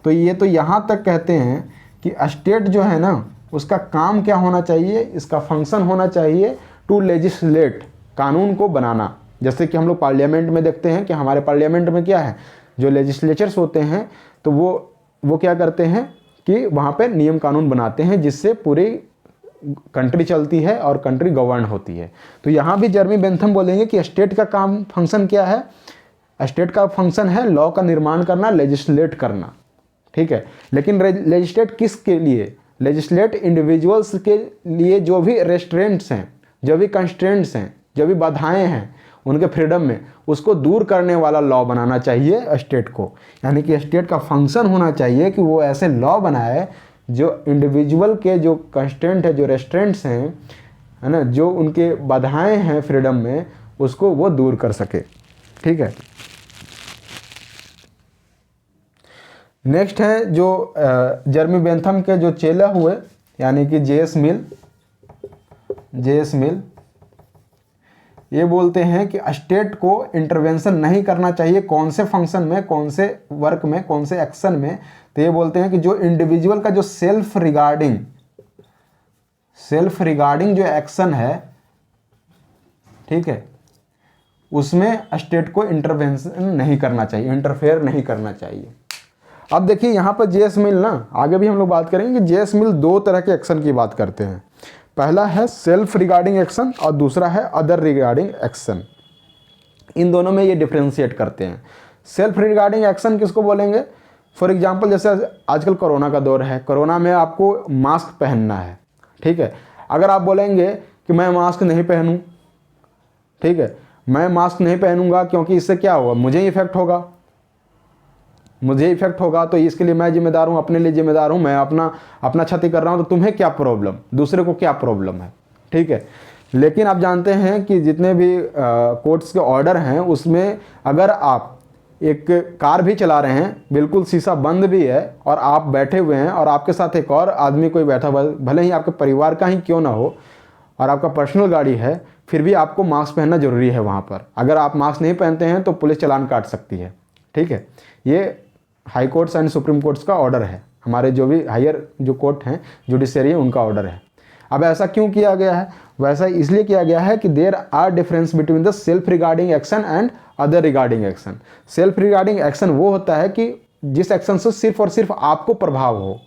तो ये तो यहाँ तक कहते हैं कि स्टेट जो है ना, उसका काम क्या होना चाहिए? इसका फंक्शन होना चाहिए टू लेजिस्लेट, कानून को बनाना। जैसे कि हम लोग पार्लियामेंट में देखते हैं कि हमारे पार्लियामेंट में क्या है? जो लेजिस्लेचर्स होते हैं तो वो क्या करते हैं कि वहाँ पे नियम कानून बनाते हैं, जिससे पूरी कंट्री चलती है और कंट्री गवर्न होती है। तो यहाँ भी जर्मी बेंथम बोलेंगे कि स्टेट का काम फंक्शन क्या है, स्टेट का फंक्शन है लॉ का निर्माण करना, लेजिस्लेट करना, ठीक है। लेकिन लेजिस्लेट किसके लिए? लेजिस्लेट इंडिविजुअल्स के लिए जो भी रेस्ट्रेंट्स हैं, जो भी कंस्ट्रेंट्स हैं, जो भी बाधाएं हैं उनके फ्रीडम में, उसको दूर करने वाला लॉ बनाना चाहिए स्टेट को। यानी कि स्टेट का फंक्शन होना चाहिए कि वो ऐसे लॉ बनाए जो इंडिविजुअल के जो कंस्ट्रेंट है, जो रेस्ट्रेंट्स हैं, है ना, जो उनके बाधाएं हैं फ्रीडम में, उसको वो दूर कर सके, ठीक है। नेक्स्ट है जो जर्मी बेंथम के जो चेले हुए, यानी कि जेएस मिल, ये बोलते हैं कि स्टेट को इंटरवेंशन नहीं करना चाहिए कौन से फंक्शन में, कौन से वर्क में, कौन से एक्शन में। तो ये बोलते हैं कि जो इंडिविजुअल का जो सेल्फ रिगार्डिंग जो एक्शन है, ठीक है, उसमें स्टेट को इंटरवेंशन नहीं करना चाहिए, इंटरफेयर नहीं करना चाहिए। अब देखिए यहाँ पर जेएस मिल ना, आगे भी हम लोग बात करेंगे कि जेएस मिल दो तरह के एक्शन की बात करते हैं। पहला है सेल्फ रिगार्डिंग एक्शन और दूसरा है अदर रिगार्डिंग एक्शन। इन दोनों में ये डिफ्रेंशिएट करते हैं। सेल्फ रिगार्डिंग एक्शन किसको बोलेंगे? फॉर एग्जांपल जैसे आजकल कोरोना का दौर है, कोरोना में आपको मास्क पहनना है, ठीक है। अगर आप बोलेंगे कि मैं मास्क नहीं पहनूं, ठीक है, मैं मास्क नहीं पहनूंगा क्योंकि इससे क्या होगा, मुझे इफेक्ट होगा, तो इसके लिए मैं जिम्मेदार हूँ, अपने लिए जिम्मेदार हूँ, मैं अपना क्षति कर रहा हूँ, तो तुम्हें क्या प्रॉब्लम, दूसरे को क्या प्रॉब्लम है, ठीक है। लेकिन आप जानते हैं कि जितने भी कोर्ट्स के ऑर्डर हैं उसमें अगर आप एक कार भी चला रहे हैं, बिल्कुल शीशा बंद भी है और आप बैठे हुए हैं और आपके साथ एक और आदमी कोई बैठा हुआ, भले ही आपके परिवार का ही क्यों ना हो और आपका पर्सनल गाड़ी है, फिर भी आपको मास्क पहनना जरूरी है वहाँ पर। अगर आप मास्क नहीं पहनते हैं तो पुलिस चालान काट सकती है, ठीक है। ये high courts and supreme courts का ऑर्डर है, हमारे जो भी हायर जो कोर्ट हैं, जुडिशरी है, उनका ऑर्डर है। अब ऐसा क्यों किया गया है? वैसा इसलिए किया गया है कि there are difference between the self regarding action and other regarding action. Self regarding action वो होता है कि जिस एक्शन से सिर्फ और सिर्फ आपको प्रभाव हो।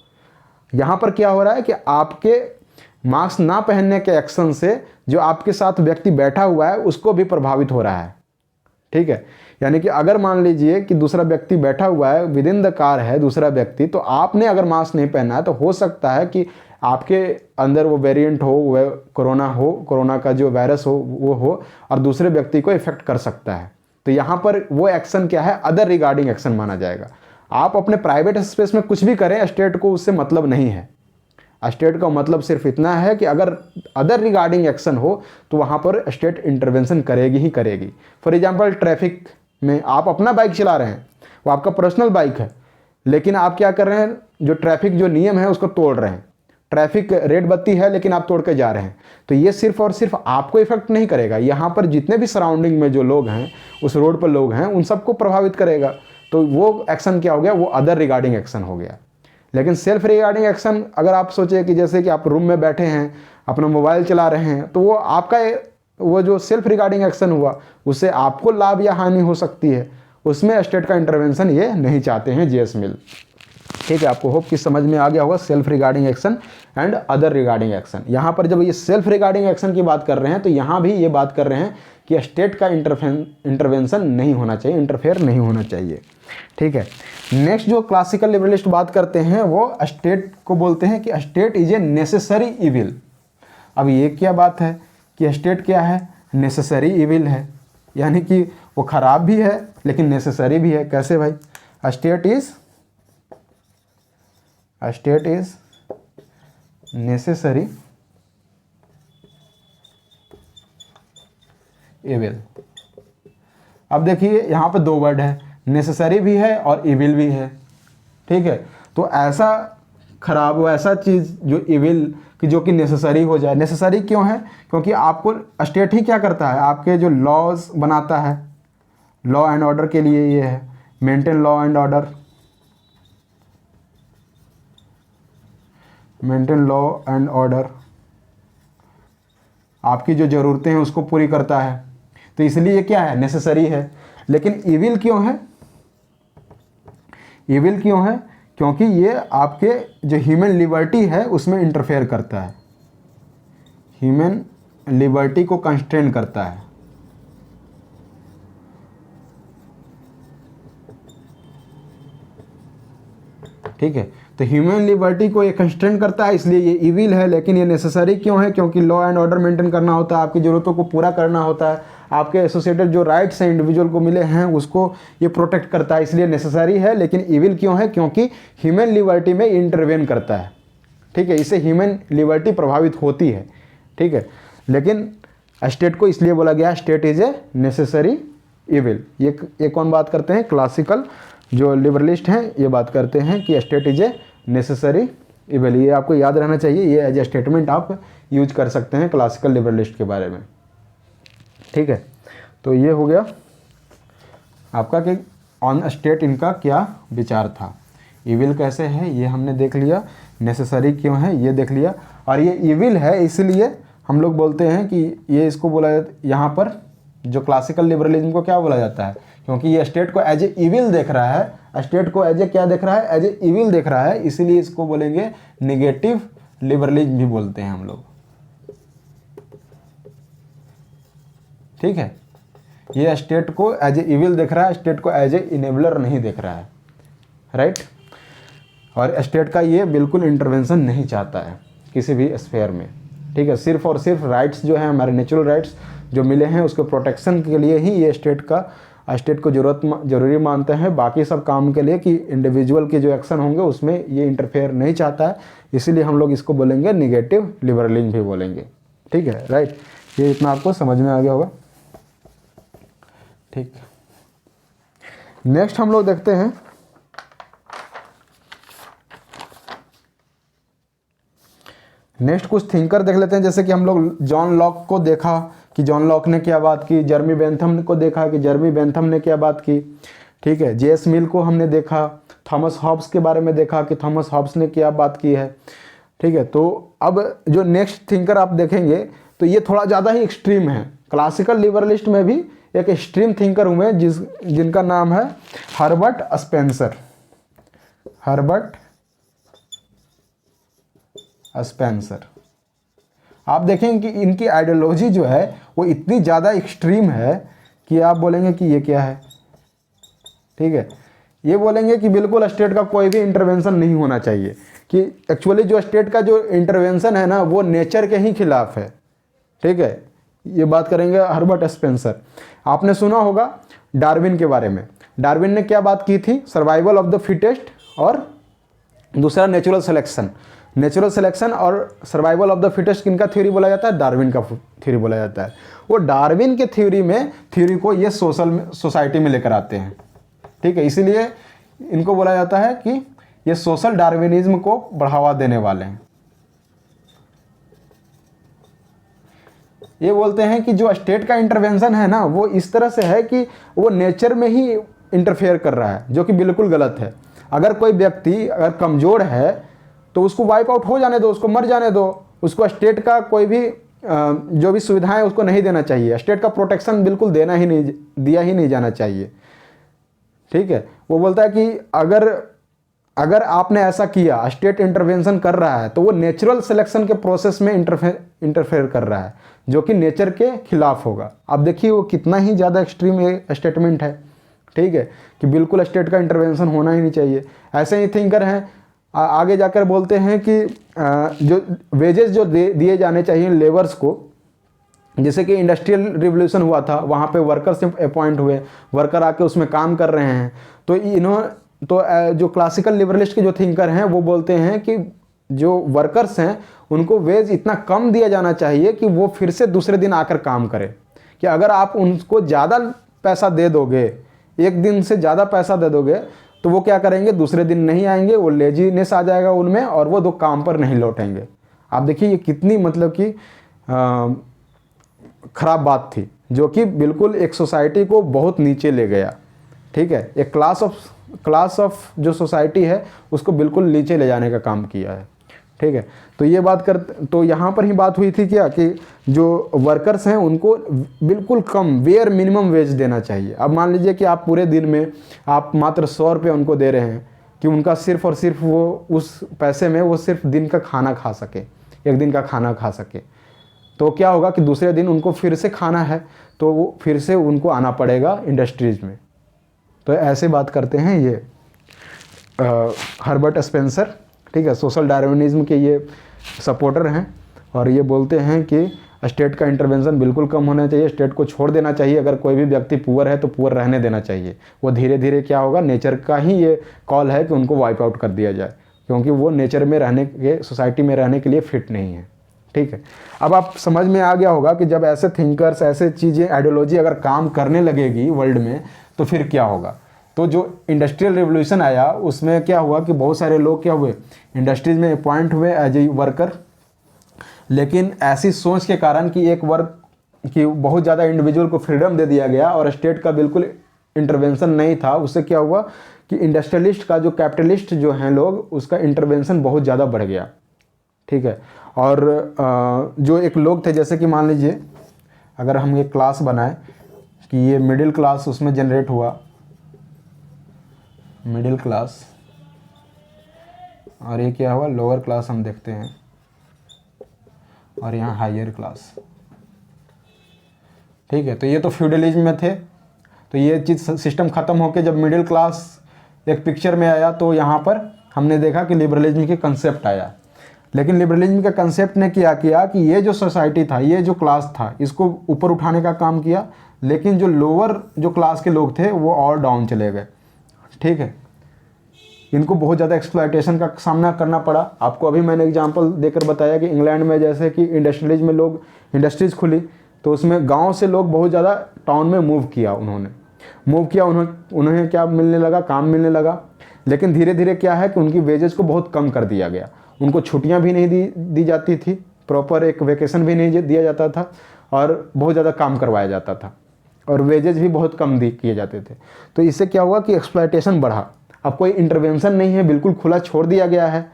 यहाँ पर क्या हो रहा है कि आपके मास्क ना पहनने के एक्शन से जो आपके साथ व्यक्ति बैठा हुआ है उसको भी प्रभावित हो रहा है, ठीक है। यानी कि अगर मान लीजिए कि दूसरा व्यक्ति बैठा हुआ है, विद इन द कार है दूसरा व्यक्ति, तो आपने अगर मास्क नहीं पहना है तो हो सकता है कि आपके अंदर वो वेरिएंट हो, वह कोरोना का जो वायरस हो वो हो और दूसरे व्यक्ति को इफेक्ट कर सकता है। तो यहाँ पर वो एक्शन क्या है, अदर रिगार्डिंग एक्शन माना जाएगा। आप अपने प्राइवेट स्पेस में कुछ भी करें, स्टेट को उससे मतलब नहीं है। स्टेट का मतलब सिर्फ इतना है कि अगर अदर रिगार्डिंग एक्शन हो तो वहाँ पर स्टेट इंटरवेंशन करेगी ही करेगी। फॉर एग्जांपल ट्रैफिक में आप अपना बाइक चला रहे हैं, वो आपका पर्सनल बाइक है, लेकिन आप क्या कर रहे हैं, जो ट्रैफिक जो नियम है उसको तोड़ रहे हैं। ट्रैफिक रेड बत्ती है लेकिन आप तोड़ के जा रहे हैं, तो ये सिर्फ और सिर्फ आपको इफेक्ट नहीं करेगा, यहाँ पर जितने भी सराउंडिंग में जो लोग हैं, उस रोड पर लोग हैं, उन सबको प्रभावित करेगा। तो वो एक्शन क्या हो गया, वो अदर रिगार्डिंग एक्शन हो गया। लेकिन सेल्फ रिगार्डिंग एक्शन अगर आप सोचे कि जैसे कि आप रूम में बैठे हैं, अपना मोबाइल चला रहे हैं, तो वो आपका वो जो सेल्फ रिगार्डिंग एक्शन हुआ उससे आपको लाभ या हानि हो सकती है, उसमें स्टेट का इंटरवेंशन ये नहीं चाहते हैं जेएस मिल, ठीक है। आपको होप कि समझ में आ गया होगा self regarding action and other regarding action. यहाँ पर जब ये सेल्फ रिगार्डिंग एक्शन की बात कर रहे हैं तो यहाँ भी ये बात कर रहे हैं कि स्टेट का इंटरवेंशन नहीं होना चाहिए, इंटरफेयर नहीं होना चाहिए, ठीक है। नेक्स्ट जो क्लासिकल लिबरलिस्ट बात करते हैं वो स्टेट को बोलते हैं कि state is a necessary evil. अब ये क्या बात है कि स्टेट क्या है, नेसेसरी इविल है, यानी कि वो खराब भी है लेकिन नेसेसरी भी है। कैसे भाई? State is necessary evil. अब देखिए यहाँ पे दो वर्ड है, नेसेसरी भी है और इविल भी है, ठीक है। तो ऐसा खराब हो, ऐसा चीज़ जो इविल कि जो कि नेसेसरी हो जाए। नेसेसरी क्यों है? क्योंकि आपको स्टेट ही क्या करता है, आपके जो लॉज बनाता है, लॉ एंड ऑर्डर के लिए ये है, maintain law and order, maintain law and order, आपकी जो ज़रूरतें हैं उसको पूरी करता है। तो इसलिए ये क्या है, नेसेसरी है। लेकिन इविल क्यों है? इविल क्यों है? क्योंकि ये आपके जो ह्यूमन लिबर्टी है उसमें इंटरफेयर करता है, ह्यूमन लिबर्टी को कंस्ट्रेन करता है। ठीक है, तो ह्यूमन लिबर्टी को ये कंस्ट्रेन करता है, इसलिए ये इविल है। लेकिन ये नेसेसरी क्यों है? क्योंकि लॉ एंड ऑर्डर मेंटेन करना होता है, आपकी ज़रूरतों को पूरा करना होता है, आपके एसोसिएटेड जो राइट्स हैं इंडिविजुअल को मिले हैं उसको ये प्रोटेक्ट करता है, इसलिए नेसेसरी है। लेकिन इविल क्यों है? क्योंकि ह्यूमन लिबर्टी में इंटरवेन करता है। ठीक है, इससे ह्यूमन लिबर्टी प्रभावित होती है। ठीक है, लेकिन स्टेट को इसलिए बोला गया state is a necessary evil. ये कौन बात करते हैं? क्लासिकल जो लिबरलिस्ट हैं ये बात करते हैं कि state is a necessary evil. ये आपको याद रहना चाहिए, ये एज ए स्टेटमेंट आप यूज कर सकते हैं क्लासिकल लिबरलिस्ट के बारे में। ठीक है, तो ये हो गया आपका कि ऑन स्टेट इनका क्या विचार था। इविल कैसे है ये हमने देख लिया, नेसेसरी क्यों है ये देख लिया, और ये इविल है इसलिए हम लोग बोलते हैं कि ये इसको बोला यहाँ पर जो क्लासिकल लिबरलिज्म को क्या बोला जाता है? क्योंकि ये स्टेट को एज ए इविल देख रहा है, स्टेट को एज ए क्या देख रहा है? एज ए इविल देख रहा है, इसीलिए इसको बोलेंगे निगेटिव लिबरलिज्म भी बोलते हैं हम लोग। ठीक है, ये स्टेट को एज ए इविल देख रहा है, स्टेट को एज ए इनेबलर नहीं देख रहा है, राइट। और स्टेट का ये बिल्कुल इंटरवेंशन नहीं चाहता है किसी भी स्फेयर में। ठीक है, सिर्फ और सिर्फ राइट्स जो है हमारे नेचुरल राइट्स जो मिले हैं उसके प्रोटेक्शन के लिए ही ये स्टेट को जरूरी मानते हैं। बाकी सब काम के लिए कि इंडिविजुअल के जो एक्शन होंगे उसमें ये इंटरफेयर नहीं चाहता है, इसीलिए हम लोग इसको बोलेंगे निगेटिव लिबरलिज्म भी बोलेंगे। ठीक है, राइट, ये इतना आपको समझ में आ गया होगा। ठीक, नेक्स्ट हम लोग देखते हैं नेक्स्ट कुछ थिंकर देख लेते हैं। जैसे कि हम लोग जॉन लॉक को देखा कि जॉन लॉक ने क्या बात की, जर्मी बेंथम को देखा कि जर्मी बेंथम ने क्या बात की। ठीक है, जेएस मिल को हमने देखा, थॉमस हॉब्स के बारे में देखा कि थॉमस हॉब्स ने क्या बात की है। ठीक है, तो अब जो नेक्स्ट थिंकर आप देखेंगे तो ये थोड़ा ज़्यादा ही एक्सट्रीम है। क्लासिकल लिबरलिस्ट में भी एक एक्सट्रीम थिंकर हुए जिनका नाम है हर्बर्ट स्पेंसर। हर्बर्ट स्पेंसर, आप देखेंगे कि इनकी आइडियोलॉजी जो है वो इतनी ज़्यादा एक्सट्रीम है कि आप बोलेंगे कि ये क्या है। ठीक है, ये बोलेंगे कि बिल्कुल स्टेट का कोई भी इंटरवेंशन नहीं होना चाहिए, कि एक्चुअली जो स्टेट का जो इंटरवेंशन है ना वो नेचर के ही खिलाफ है। ठीक है, ये बात करेंगे हर्बर्ट स्पेंसर। आपने सुना होगा डार्विन के बारे में। डार्विन ने क्या बात की थी? सर्वाइवल ऑफ द फिटेस्ट और दूसरा नेचुरल सिलेक्शन। नेचुरल सिलेक्शन और सर्वाइवल ऑफ द फिटेस्ट किनका थ्योरी बोला जाता है? डार्विन का थ्योरी बोला जाता है। वो डार्विन के थ्योरी को ये सोसाइटी में लेकर आते हैं। ठीक है, इसीलिए इनको बोला जाता है कि ये सोशल डार्विनिज्म को बढ़ावा देने वाले हैं। ये बोलते हैं कि जो स्टेट का इंटरवेंशन है ना वो इस तरह से है कि वो नेचर में ही इंटरफेयर कर रहा है, जो कि बिल्कुल गलत है। अगर कोई व्यक्ति अगर कमज़ोर है तो उसको वाइप आउट हो जाने दो, उसको मर जाने दो, उसको स्टेट का कोई भी जो भी सुविधाएं उसको नहीं देना चाहिए। स्टेट का प्रोटेक्शन बिल्कुल दिया ही नहीं जाना चाहिए। ठीक है, वो बोलता है कि अगर आपने ऐसा किया, स्टेट इंटरवेंशन कर रहा है तो वो नेचुरल सिलेक्शन के प्रोसेस में इंटरफेयर कर रहा है, जो कि नेचर के खिलाफ होगा। आप देखिए वो कितना ही ज़्यादा एक्सट्रीम स्टेटमेंट है। ठीक है, कि बिल्कुल स्टेट का इंटरवेंशन होना ही नहीं चाहिए। ऐसे ही थिंकर हैं आगे जाकर बोलते हैं कि जो वेजेस जो दिए जाने चाहिए लेबर्स को, जैसे कि इंडस्ट्रियल रिवोल्यूशन हुआ था, वहाँ पे वर्कर्स अपॉइंट हुए, वर्कर आके उसमें काम कर रहे हैं। तो जो क्लासिकल लिबरलिस्ट के जो थिंकर हैं वो बोलते हैं कि जो वर्कर्स हैं उनको वेज इतना कम दिया जाना चाहिए कि वो फिर से दूसरे दिन आकर काम करें। कि अगर आप उनको ज़्यादा पैसा दे दोगे, एक दिन से ज़्यादा पैसा दे दोगे, तो वो क्या करेंगे? दूसरे दिन नहीं आएंगे, वो लेजीनेस आ जाएगा उनमें और वो दो काम पर नहीं लौटेंगे। आप देखिए ये कितनी मतलब कि खराब बात थी, जो कि बिल्कुल एक सोसाइटी को बहुत नीचे ले गया। ठीक है, एक क्लास ऑफ जो सोसाइटी है उसको बिल्कुल नीचे ले जाने का काम किया है। ठीक है, तो ये बात तो यहाँ पर ही बात हुई थी क्या कि जो वर्कर्स हैं उनको बिल्कुल कम वेयर मिनिमम वेज देना चाहिए। अब मान लीजिए कि आप पूरे दिन में आप मात्र 100 रुपये उनको दे रहे हैं कि उनका सिर्फ और सिर्फ वो उस पैसे में वो सिर्फ दिन का खाना खा सके, एक दिन का खाना खा सके। तो क्या होगा कि दूसरे दिन उनको फिर से खाना है, तो वो फिर से उनको आना पड़ेगा इंडस्ट्रीज़ में। तो ऐसे बात करते हैं ये हर्बर्ट स्पेंसर, ठीक है, सोशल डार्विनिज्म के ये सपोर्टर हैं, और ये बोलते हैं कि स्टेट का इंटरवेंशन बिल्कुल कम होना चाहिए, स्टेट को छोड़ देना चाहिए। अगर कोई भी व्यक्ति पुअर है तो पुअर रहने देना चाहिए। वो धीरे धीरे क्या होगा, नेचर का ही ये कॉल है कि उनको वाइप आउट कर दिया जाए, क्योंकि वो नेचर में रहने के, सोसाइटी में रहने के लिए फिट नहीं है। ठीक है, अब आप समझ में आ गया होगा कि जब ऐसे थिंकर्स, ऐसे चीज़ें, आइडियोलॉजी अगर काम करने लगेगी वर्ल्ड में तो फिर क्या होगा। तो जो इंडस्ट्रियल रिवोल्यूशन आया उसमें क्या हुआ कि बहुत सारे लोग क्या हुए, इंडस्ट्रीज में अपॉइंट हुए एज ए वर्कर, लेकिन ऐसी सोच के कारण कि एक वर्क कि बहुत ज़्यादा इंडिविजुअल को फ्रीडम दे दिया गया और स्टेट का बिल्कुल इंटरवेंशन नहीं था, उससे क्या हुआ कि इंडस्ट्रियलिस्ट का, जो कैपिटलिस्ट जो हैं लोग, उसका इंटरवेंशन बहुत ज़्यादा बढ़ गया। ठीक है, और जो एक लोग थे, जैसे कि मान लीजिए अगर हम ये क्लास बनाए कि ये मिडिल क्लास उसमें जनरेट हुआ, मिडिल क्लास, और ये क्या हुआ, लोअर क्लास हम देखते हैं, और यहाँ हायर क्लास। ठीक है, तो ये तो फ्यूडलिज्म में थे, तो ये चीज़ सिस्टम ख़त्म होकर जब मिडिल क्लास एक पिक्चर में आया तो यहाँ पर हमने देखा कि लिबरलिज्म के कंसेप्ट आया। लेकिन लिबरलिज्म के कंसेप्ट ने क्या किया कि ये जो सोसाइटी था, ये जो क्लास था, इसको ऊपर उठाने का काम किया, लेकिन जो लोअर जो क्लास के लोग थे वो और डाउन चले गए। ठीक है, इनको बहुत ज़्यादा एक्सप्लॉयटेशन का सामना करना पड़ा। आपको अभी मैंने एग्जांपल देकर बताया कि इंग्लैंड में जैसे कि इंडस्ट्रियलिज्म में लोग, इंडस्ट्रीज़ खुली तो उसमें गांव से लोग बहुत ज़्यादा टाउन में मूव किया, उन्हें क्या मिलने लगा, काम मिलने लगा। लेकिन धीरे धीरे क्या है कि उनकी वेजेस को बहुत कम कर दिया गया, उनको छुट्टियां भी नहीं दी जाती थी, प्रॉपर एक वेकेशन भी नहीं दिया जाता था, और बहुत ज़्यादा काम करवाया जाता था, और वेजेस भी बहुत कम किए जाते थे। तो इससे क्या हुआ कि एक्सप्लॉयटेशन बढ़ा। अब कोई इंटरवेंशन नहीं है, बिल्कुल खुला छोड़ दिया गया है,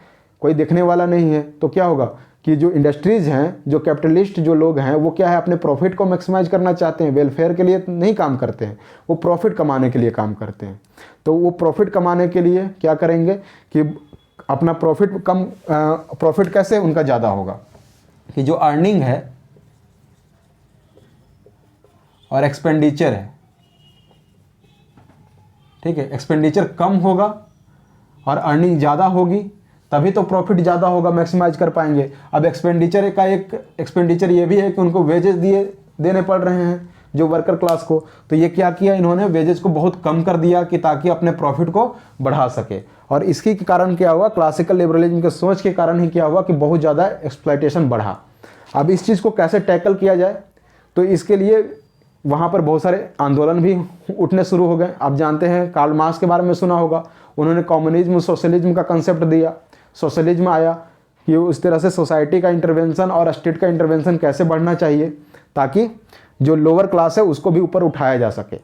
कोई देखने वाला नहीं है, तो क्या होगा कि जो इंडस्ट्रीज़ हैं, जो कैपिटलिस्ट जो लोग हैं, वो क्या है, अपने प्रॉफिट को मैक्सिमाइज करना चाहते हैं, वेलफेयर के लिए नहीं काम करते हैं, वो प्रॉफिट कमाने के लिए काम करते हैं। तो वो प्रॉफिट कमाने के लिए क्या करेंगे कि अपना प्रॉफिट कम, प्रॉफिट कैसे उनका ज़्यादा होगा कि जो अर्निंग है और एक्सपेंडिचर है, ठीक है, एक्सपेंडिचर कम होगा और अर्निंग ज़्यादा होगी, तभी तो प्रॉफिट ज़्यादा होगा, मैक्सिमाइज कर पाएंगे। अब एक्सपेंडिचर का एक एक्सपेंडिचर ये भी है कि उनको वेजेस देने पड़ रहे हैं जो वर्कर क्लास को, तो ये क्या किया इन्होंने, वेजेस को बहुत कम कर दिया कि ताकि अपने प्रॉफिट को बढ़ा सके। और इसके कारण क्या हुआ, क्लासिकल लिबरलिज्म के सोच के कारण ही क्या हुआ कि बहुत ज़्यादा एक्सप्लॉयटेशन बढ़ा। अब इस चीज़ को कैसे टैकल किया जाए, तो इसके लिए वहाँ पर बहुत सारे आंदोलन भी उठने शुरू हो गए। आप जानते हैं कार्ल मार्क्स के बारे में सुना होगा, उन्होंने कम्युनिज्म, सोशलिज्म का कंसेप्ट दिया, सोशलिज्म आया कि उस तरह से सोसाइटी का इंटरवेंशन और स्टेट का इंटरवेंशन कैसे बढ़ना चाहिए ताकि जो लोअर क्लास है उसको भी ऊपर उठाया जा सके।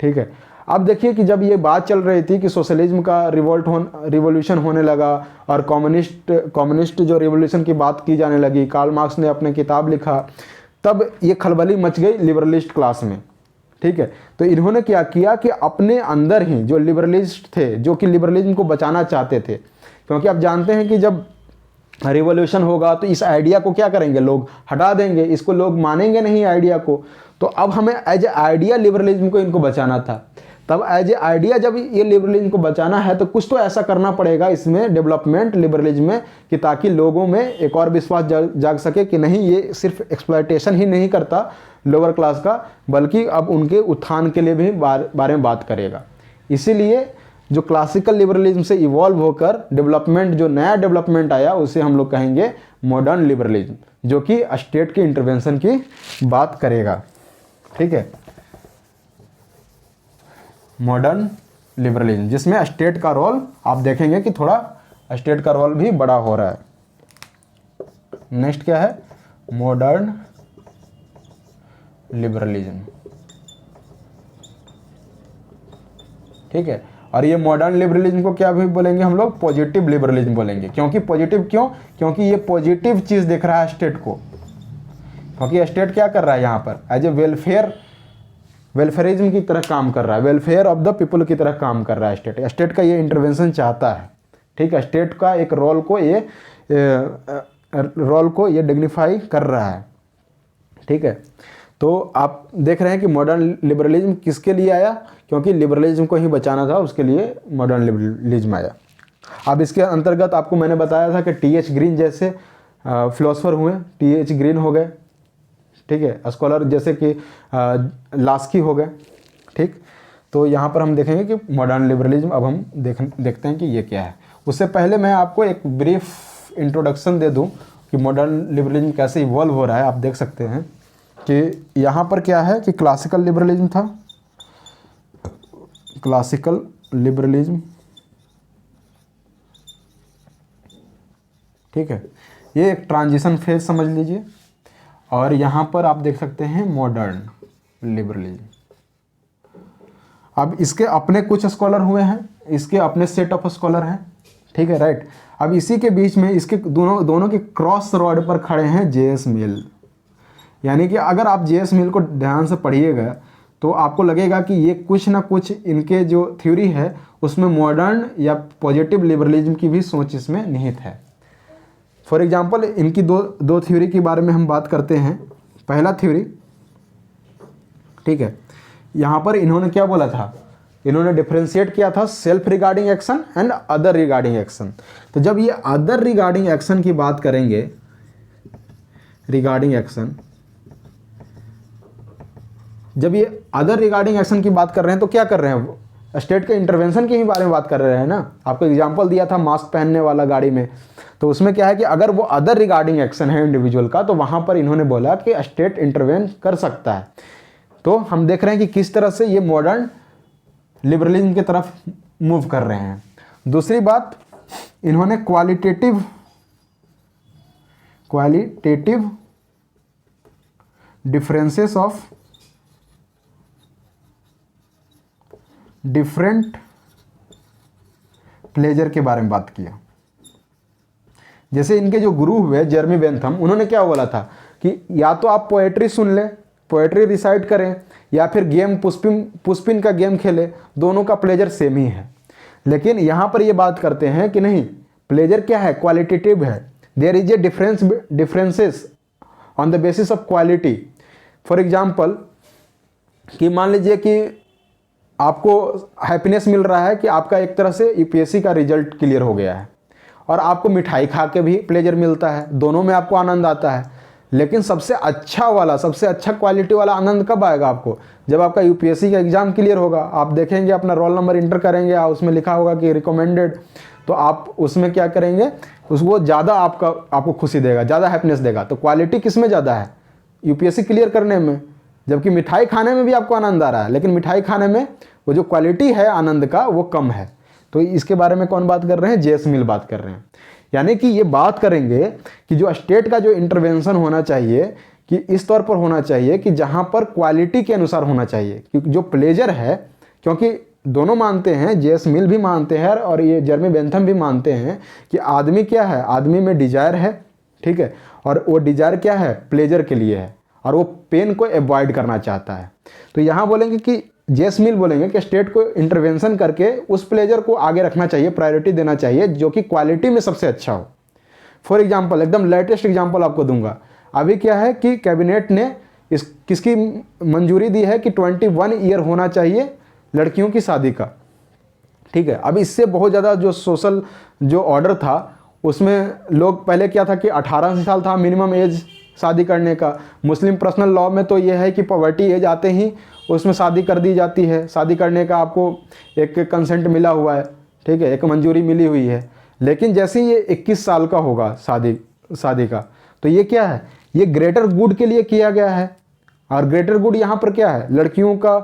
ठीक है, अब देखिए कि जब ये बात चल रही थी कि सोशलिज्म का रिवॉल्यूशन होने लगा और कम्युनिस्ट जो रिवॉल्यूशन की बात की जाने लगी, कार्ल मार्क्स ने अपने किताब लिखा, तब ये खलबली मच गई लिबरलिस्ट क्लास में। ठीक है, तो इन्होंने क्या किया कि अपने अंदर ही जो लिबरलिस्ट थे, जो कि लिबरलिज्म को बचाना चाहते थे, क्योंकि आप जानते हैं कि जब रिवॉल्यूशन होगा तो इस आइडिया को क्या करेंगे, लोग हटा देंगे, इसको लोग मानेंगे नहीं आइडिया को। तो अब हमें एज ए आइडिया लिबरलिज्म को इनको बचाना था। तब एज ए आइडिया जब ये लिबरलिज्म को बचाना है तो कुछ तो ऐसा करना पड़ेगा इसमें डेवलपमेंट लिबरलिज्म में कि ताकि लोगों में एक और विश्वास जाग सके कि नहीं, ये सिर्फ एक्सप्लॉयटेशन ही नहीं करता लोअर क्लास का, बल्कि अब उनके उत्थान के लिए भी बारे में बात करेगा। इसीलिए जो क्लासिकल लिबरलिज्म से इवॉल्व होकर डेवलपमेंट, जो नया डेवलपमेंट आया, उसे हम लोग कहेंगे मॉडर्न लिबरलिज्म, जो कि स्टेट के इंटरवेंशन की बात करेगा। ठीक है, मॉडर्न लिबरलिज्म जिसमें स्टेट का रोल आप देखेंगे कि थोड़ा स्टेट का रोल भी बड़ा हो रहा है। नेक्स्ट क्या है, मॉडर्न लिबरलिज्म। ठीक है, और ये मॉडर्न लिबरलिज्म को क्या भी बोलेंगे हम लोग, पॉजिटिव लिबरलिज्म बोलेंगे। क्योंकि पॉजिटिव क्यों, क्योंकि ये पॉजिटिव चीज़ देख रहा है स्टेट को, क्योंकि स्टेट क्या कर रहा है यहाँ पर, एज ए वेलफेयरिज्म की तरह काम कर रहा है, वेलफेयर ऑफ द पीपल की तरह काम कर रहा है स्टेट का ये इंटरवेंशन चाहता है। ठीक है, स्टेट का एक रोल को ये डिग्निफाई कर रहा है। ठीक है। तो आप देख रहे हैं कि मॉडर्न लिबरलिज्म किसके लिए आया, क्योंकि लिबरलिज्म को ही बचाना था, उसके लिए मॉडर्न लिबरलिज्म आया। अब इसके अंतर्गत आपको मैंने बताया था कि टी.एच. ग्रीन जैसे फिलोसोफर हुए, टी.एच. ग्रीन हो गए, ठीक है, स्कॉलर जैसे कि लास्की हो गए, ठीक। तो यहाँ पर हम देखेंगे कि मॉडर्न लिबरलिज्म अब हम देखते हैं कि ये क्या है। उससे पहले मैं आपको एक ब्रीफ इंट्रोडक्शन दे दूँ कि मॉडर्न लिबरलिज्म कैसे इवॉल्व हो रहा है। आप देख सकते हैं कि यहाँ पर क्या है कि क्लासिकल लिबरलिज्म था, क्लासिकल लिबरलिज्म, ठीक है, ये एक ट्रांजिशन फेज समझ लीजिए। और यहाँ पर आप देख सकते हैं मॉडर्न लिबरलिज्म। अब इसके अपने कुछ स्कॉलर हुए हैं, इसके अपने सेट ऑफ स्कॉलर हैं, ठीक है, राइट। अब इसी के बीच में इसके दोनों के क्रॉस रोड पर खड़े हैं जे.एस. मिल। यानी कि अगर आप जे.एस. मिल को ध्यान से पढ़िएगा तो आपको लगेगा कि ये कुछ ना कुछ इनके जो थ्योरी है उसमें मॉडर्न या पॉजिटिव लिबरलिज्म की भी सोच इसमें निहित है। फॉर एग्जांपल इनकी दो थ्योरी के बारे में हम बात करते हैं। पहला थ्योरी, ठीक है, यहाँ पर इन्होंने क्या बोला था, इन्होंने डिफरेंशिएट किया था self regarding action and other regarding action. तो जब ये अदर रिगार्डिंग एक्शन की बात करेंगे, रिगार्डिंग एक्शन, जब ये अदर रिगार्डिंग एक्शन की बात कर रहे हैं तो क्या कर रहे हैं, वो स्टेट के इंटरवेंशन के ही बारे में बात कर रहे हैं ना। आपको एग्जांपल दिया था मास्क पहनने वाला गाड़ी में, तो उसमें क्या है कि अगर वो अदर रिगार्डिंग एक्शन है इंडिविजुअल का, तो वहाँ पर इन्होंने बोला कि स्टेट इंटरवेन कर सकता है। तो हम देख रहे हैं कि किस तरह से ये मॉडर्न लिबरलिज्म की तरफ मूव कर रहे हैं। दूसरी बात, इन्होंने qualitative differences of different pleasure के बारे में बात किया। जैसे इनके जो गुरु हुए जेरेमी बेंथम, उन्होंने क्या बोला था कि या तो आप पोएट्री सुन ले, पोएट्री रिसाइट करें, या फिर गेम पुष्पिन का गेम खेले, दोनों का प्लेजर सेम ही है। लेकिन यहाँ पर ये बात करते हैं कि नहीं, प्लेजर क्या है, क्वालिटेटिव है। There is a differences on the basis of quality. For example कि मान लीजिए कि आपको हैप्पीनेस मिल रहा है कि आपका एक तरह से यूपीएससी का रिजल्ट क्लियर हो गया है, और आपको मिठाई खा के भी प्लेजर मिलता है, दोनों में आपको आनंद आता है। लेकिन सबसे अच्छा क्वालिटी वाला आनंद कब आएगा आपको, जब आपका यूपीएससी का एग्जाम क्लियर होगा। आप देखेंगे अपना रोल नंबर इंटर करेंगे, उसमें लिखा होगा कि रिकमेंडेड, तो आप उसमें क्या करेंगे, उसको ज़्यादा आपको खुशी देगा, ज़्यादा हैप्पीनेस देगा। तो क्वालिटी किस में ज़्यादा है, यूपीएससी क्लियर करने में। जबकि मिठाई खाने में भी आपको आनंद आ रहा है, लेकिन मिठाई खाने में वो जो क्वालिटी है आनंद का वो कम है। तो इसके बारे में कौन बात कर रहे हैं, जे.एस. मिल बात कर रहे हैं। यानी कि ये बात करेंगे कि जो स्टेट का जो इंटरवेंशन होना चाहिए कि इस तौर पर होना चाहिए कि जहाँ पर क्वालिटी के अनुसार होना चाहिए, क्योंकि जो प्लेजर है, क्योंकि दोनों मानते हैं, जे.एस. मिल भी मानते हैं और ये जेरेमी बेंथम भी मानते हैं कि आदमी क्या है, आदमी में डिजायर है, ठीक है, और वो डिजायर क्या है, प्लेजर के लिए है, और वो पेन को अवॉइड करना चाहता है। तो यहाँ बोलेंगे कि जे.एस. मिल बोलेंगे कि स्टेट को इंटरवेंशन करके उस प्लेजर को आगे रखना चाहिए, प्रायोरिटी देना चाहिए जो कि क्वालिटी में सबसे अच्छा हो। फॉर एग्जांपल, एकदम लेटेस्ट एग्जांपल आपको दूंगा। अभी क्या है कि कैबिनेट ने किसकी मंजूरी दी है कि 21 ईयर होना चाहिए लड़कियों की शादी का, ठीक है। अब इससे बहुत ज़्यादा जो सोशल जो ऑर्डर था उसमें लोग पहले क्या था कि 18 साल था मिनिमम एज शादी करने का। मुस्लिम पर्सनल लॉ में तो ये है कि पॉवर्टी एज आते ही उसमें शादी कर दी जाती है, शादी करने का आपको एक कंसेंट मिला हुआ है, ठीक है, एक मंजूरी मिली हुई है। लेकिन जैसे ही ये 21 साल का होगा शादी का, तो ये क्या है, ये ग्रेटर गुड के लिए किया गया है। और ग्रेटर गुड यहाँ पर क्या है, लड़कियों का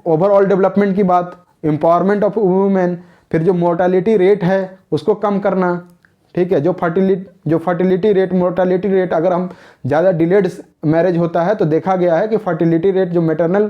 ओवरऑल डेवलपमेंट की बात, एम्पावरमेंट ऑफ वुमेन, फिर जो मोर्टालिटी रेट है उसको कम करना, ठीक है, जो फर्टिलिटी रेट, मोर्टालिटी रेट, अगर हम ज़्यादा डिलेड मैरिज होता है तो देखा गया है कि फर्टिलिटी रेट जो मैटरनल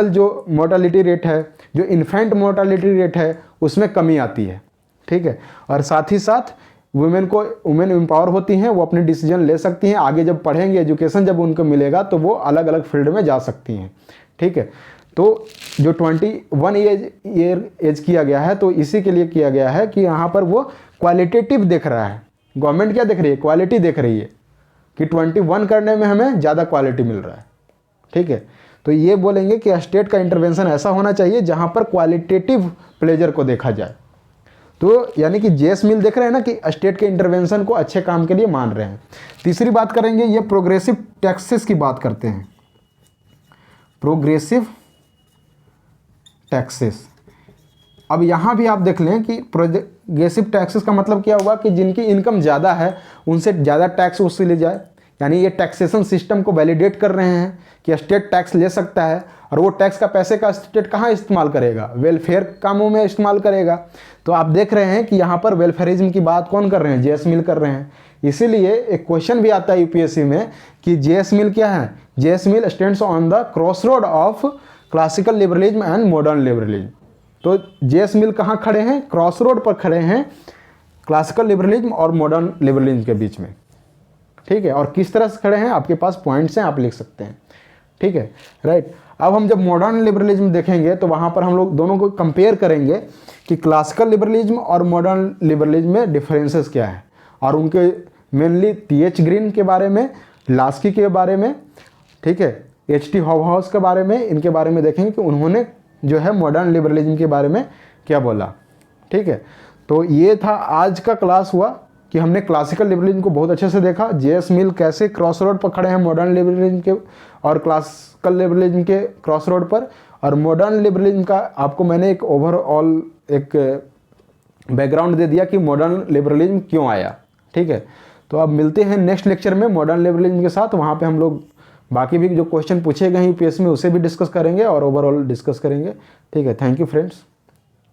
जो मोर्टालिटी रेट है, जो इन्फेंट मोर्टालिटी रेट है, उसमें कमी आती है, ठीक है। और साथ ही साथ वुमेन एम्पावर होती हैं, वो अपने डिसीजन ले सकती हैं, आगे जब पढ़ेंगे, एजुकेशन जब उनको मिलेगा तो वो अलग अलग फील्ड में जा सकती हैं, ठीक है। तो जो 21 ईयर एज किया गया है, तो इसी के लिए किया गया है कि यहाँ पर वो क्वालिटेटिव देख रहा है। गवर्नमेंट क्या देख रही है, क्वालिटी देख रही है, कि 21 करने में हमें ज़्यादा क्वालिटी मिल रहा है। ठीक है, तो ये बोलेंगे कि स्टेट का इंटरवेंशन ऐसा होना चाहिए जहाँ पर क्वालिटेटिव प्लेजर को देखा जाए। तो यानी कि जेएस मिल देख रहे हैं ना कि स्टेट के इंटरवेंशन को अच्छे काम के लिए मान रहे हैं। तीसरी बात करेंगे, ये प्रोग्रेसिव टैक्सेस की बात करते हैं। प्रोग्रेसिव टैक्सेस, अब यहाँ भी आप देख लें कि प्रोग्रेसिव टैक्सेस का मतलब क्या हुआ कि जिनकी इनकम ज़्यादा है उनसे ज़्यादा टैक्स वसूले जाए। यानी ये टैक्सेशन सिस्टम को वैलिडेट कर रहे हैं कि स्टेट टैक्स ले सकता है, और वो टैक्स का पैसे का स्टेट कहाँ इस्तेमाल करेगा, वेलफेयर कामों में इस्तेमाल करेगा। तो आप देख रहे हैं कि यहाँ पर वेलफेयरिज्म की बात कौन कर रहे हैं, जेएस मिल कर रहे हैं। इसीलिए एक क्वेश्चन भी आता है यूपीएससी में कि जेएस मिल क्या है, JS mill stands on the crossroad of classical liberalism and modern liberalism. तो जेएस मिल कहाँ खड़े हैं, क्रॉसरोड पर खड़े हैं क्लासिकल लिबरलिज्म और मॉडर्न लिबरलिज्म के बीच में। ठीक है, और किस तरह से खड़े हैं, आपके पास पॉइंट्स हैं, आप लिख सकते हैं। ठीक है, राइट। अब हम जब मॉडर्न लिबरलिज्म देखेंगे तो वहाँ पर हम लोग दोनों को कंपेयर करेंगे कि क्लासिकल लिबरलिज्म और मॉडर्न लिबरलिज्म में डिफरेंसेस क्या है, और उनके मेनली टी.एच. ग्रीन के बारे में, लास्की के बारे में, ठीक है, H.T. हॉबहाउस के बारे में, इनके बारे में देखेंगे कि उन्होंने जो है मॉडर्न लिबरलिज्म के बारे में क्या बोला। ठीक है, तो ये था आज का क्लास हुआ कि हमने क्लासिकल लिबरलिज्म को बहुत अच्छे से देखा, जेएस मिल कैसे क्रॉस रोड पर खड़े हैं मॉडर्न लिबरलिज्म के और क्लासिकल लिबरलिज्म के क्रॉस रोड पर, और मॉडर्न लिबरलिज्म का आपको मैंने एक ओवरऑल एक बैकग्राउंड दे दिया कि मॉडर्न लिबरलिज्म क्यों आया। ठीक है, तो अब मिलते हैं नेक्स्ट लेक्चर में मॉडर्न लिबरलिज्म के साथ। वहाँ पे हम लोग बाकी भी जो क्वेश्चन पूछे गए हैं यूपीएससी में उसे भी डिस्कस करेंगे और ओवरऑल डिस्कस करेंगे। ठीक है, थैंक यू फ्रेंड्स।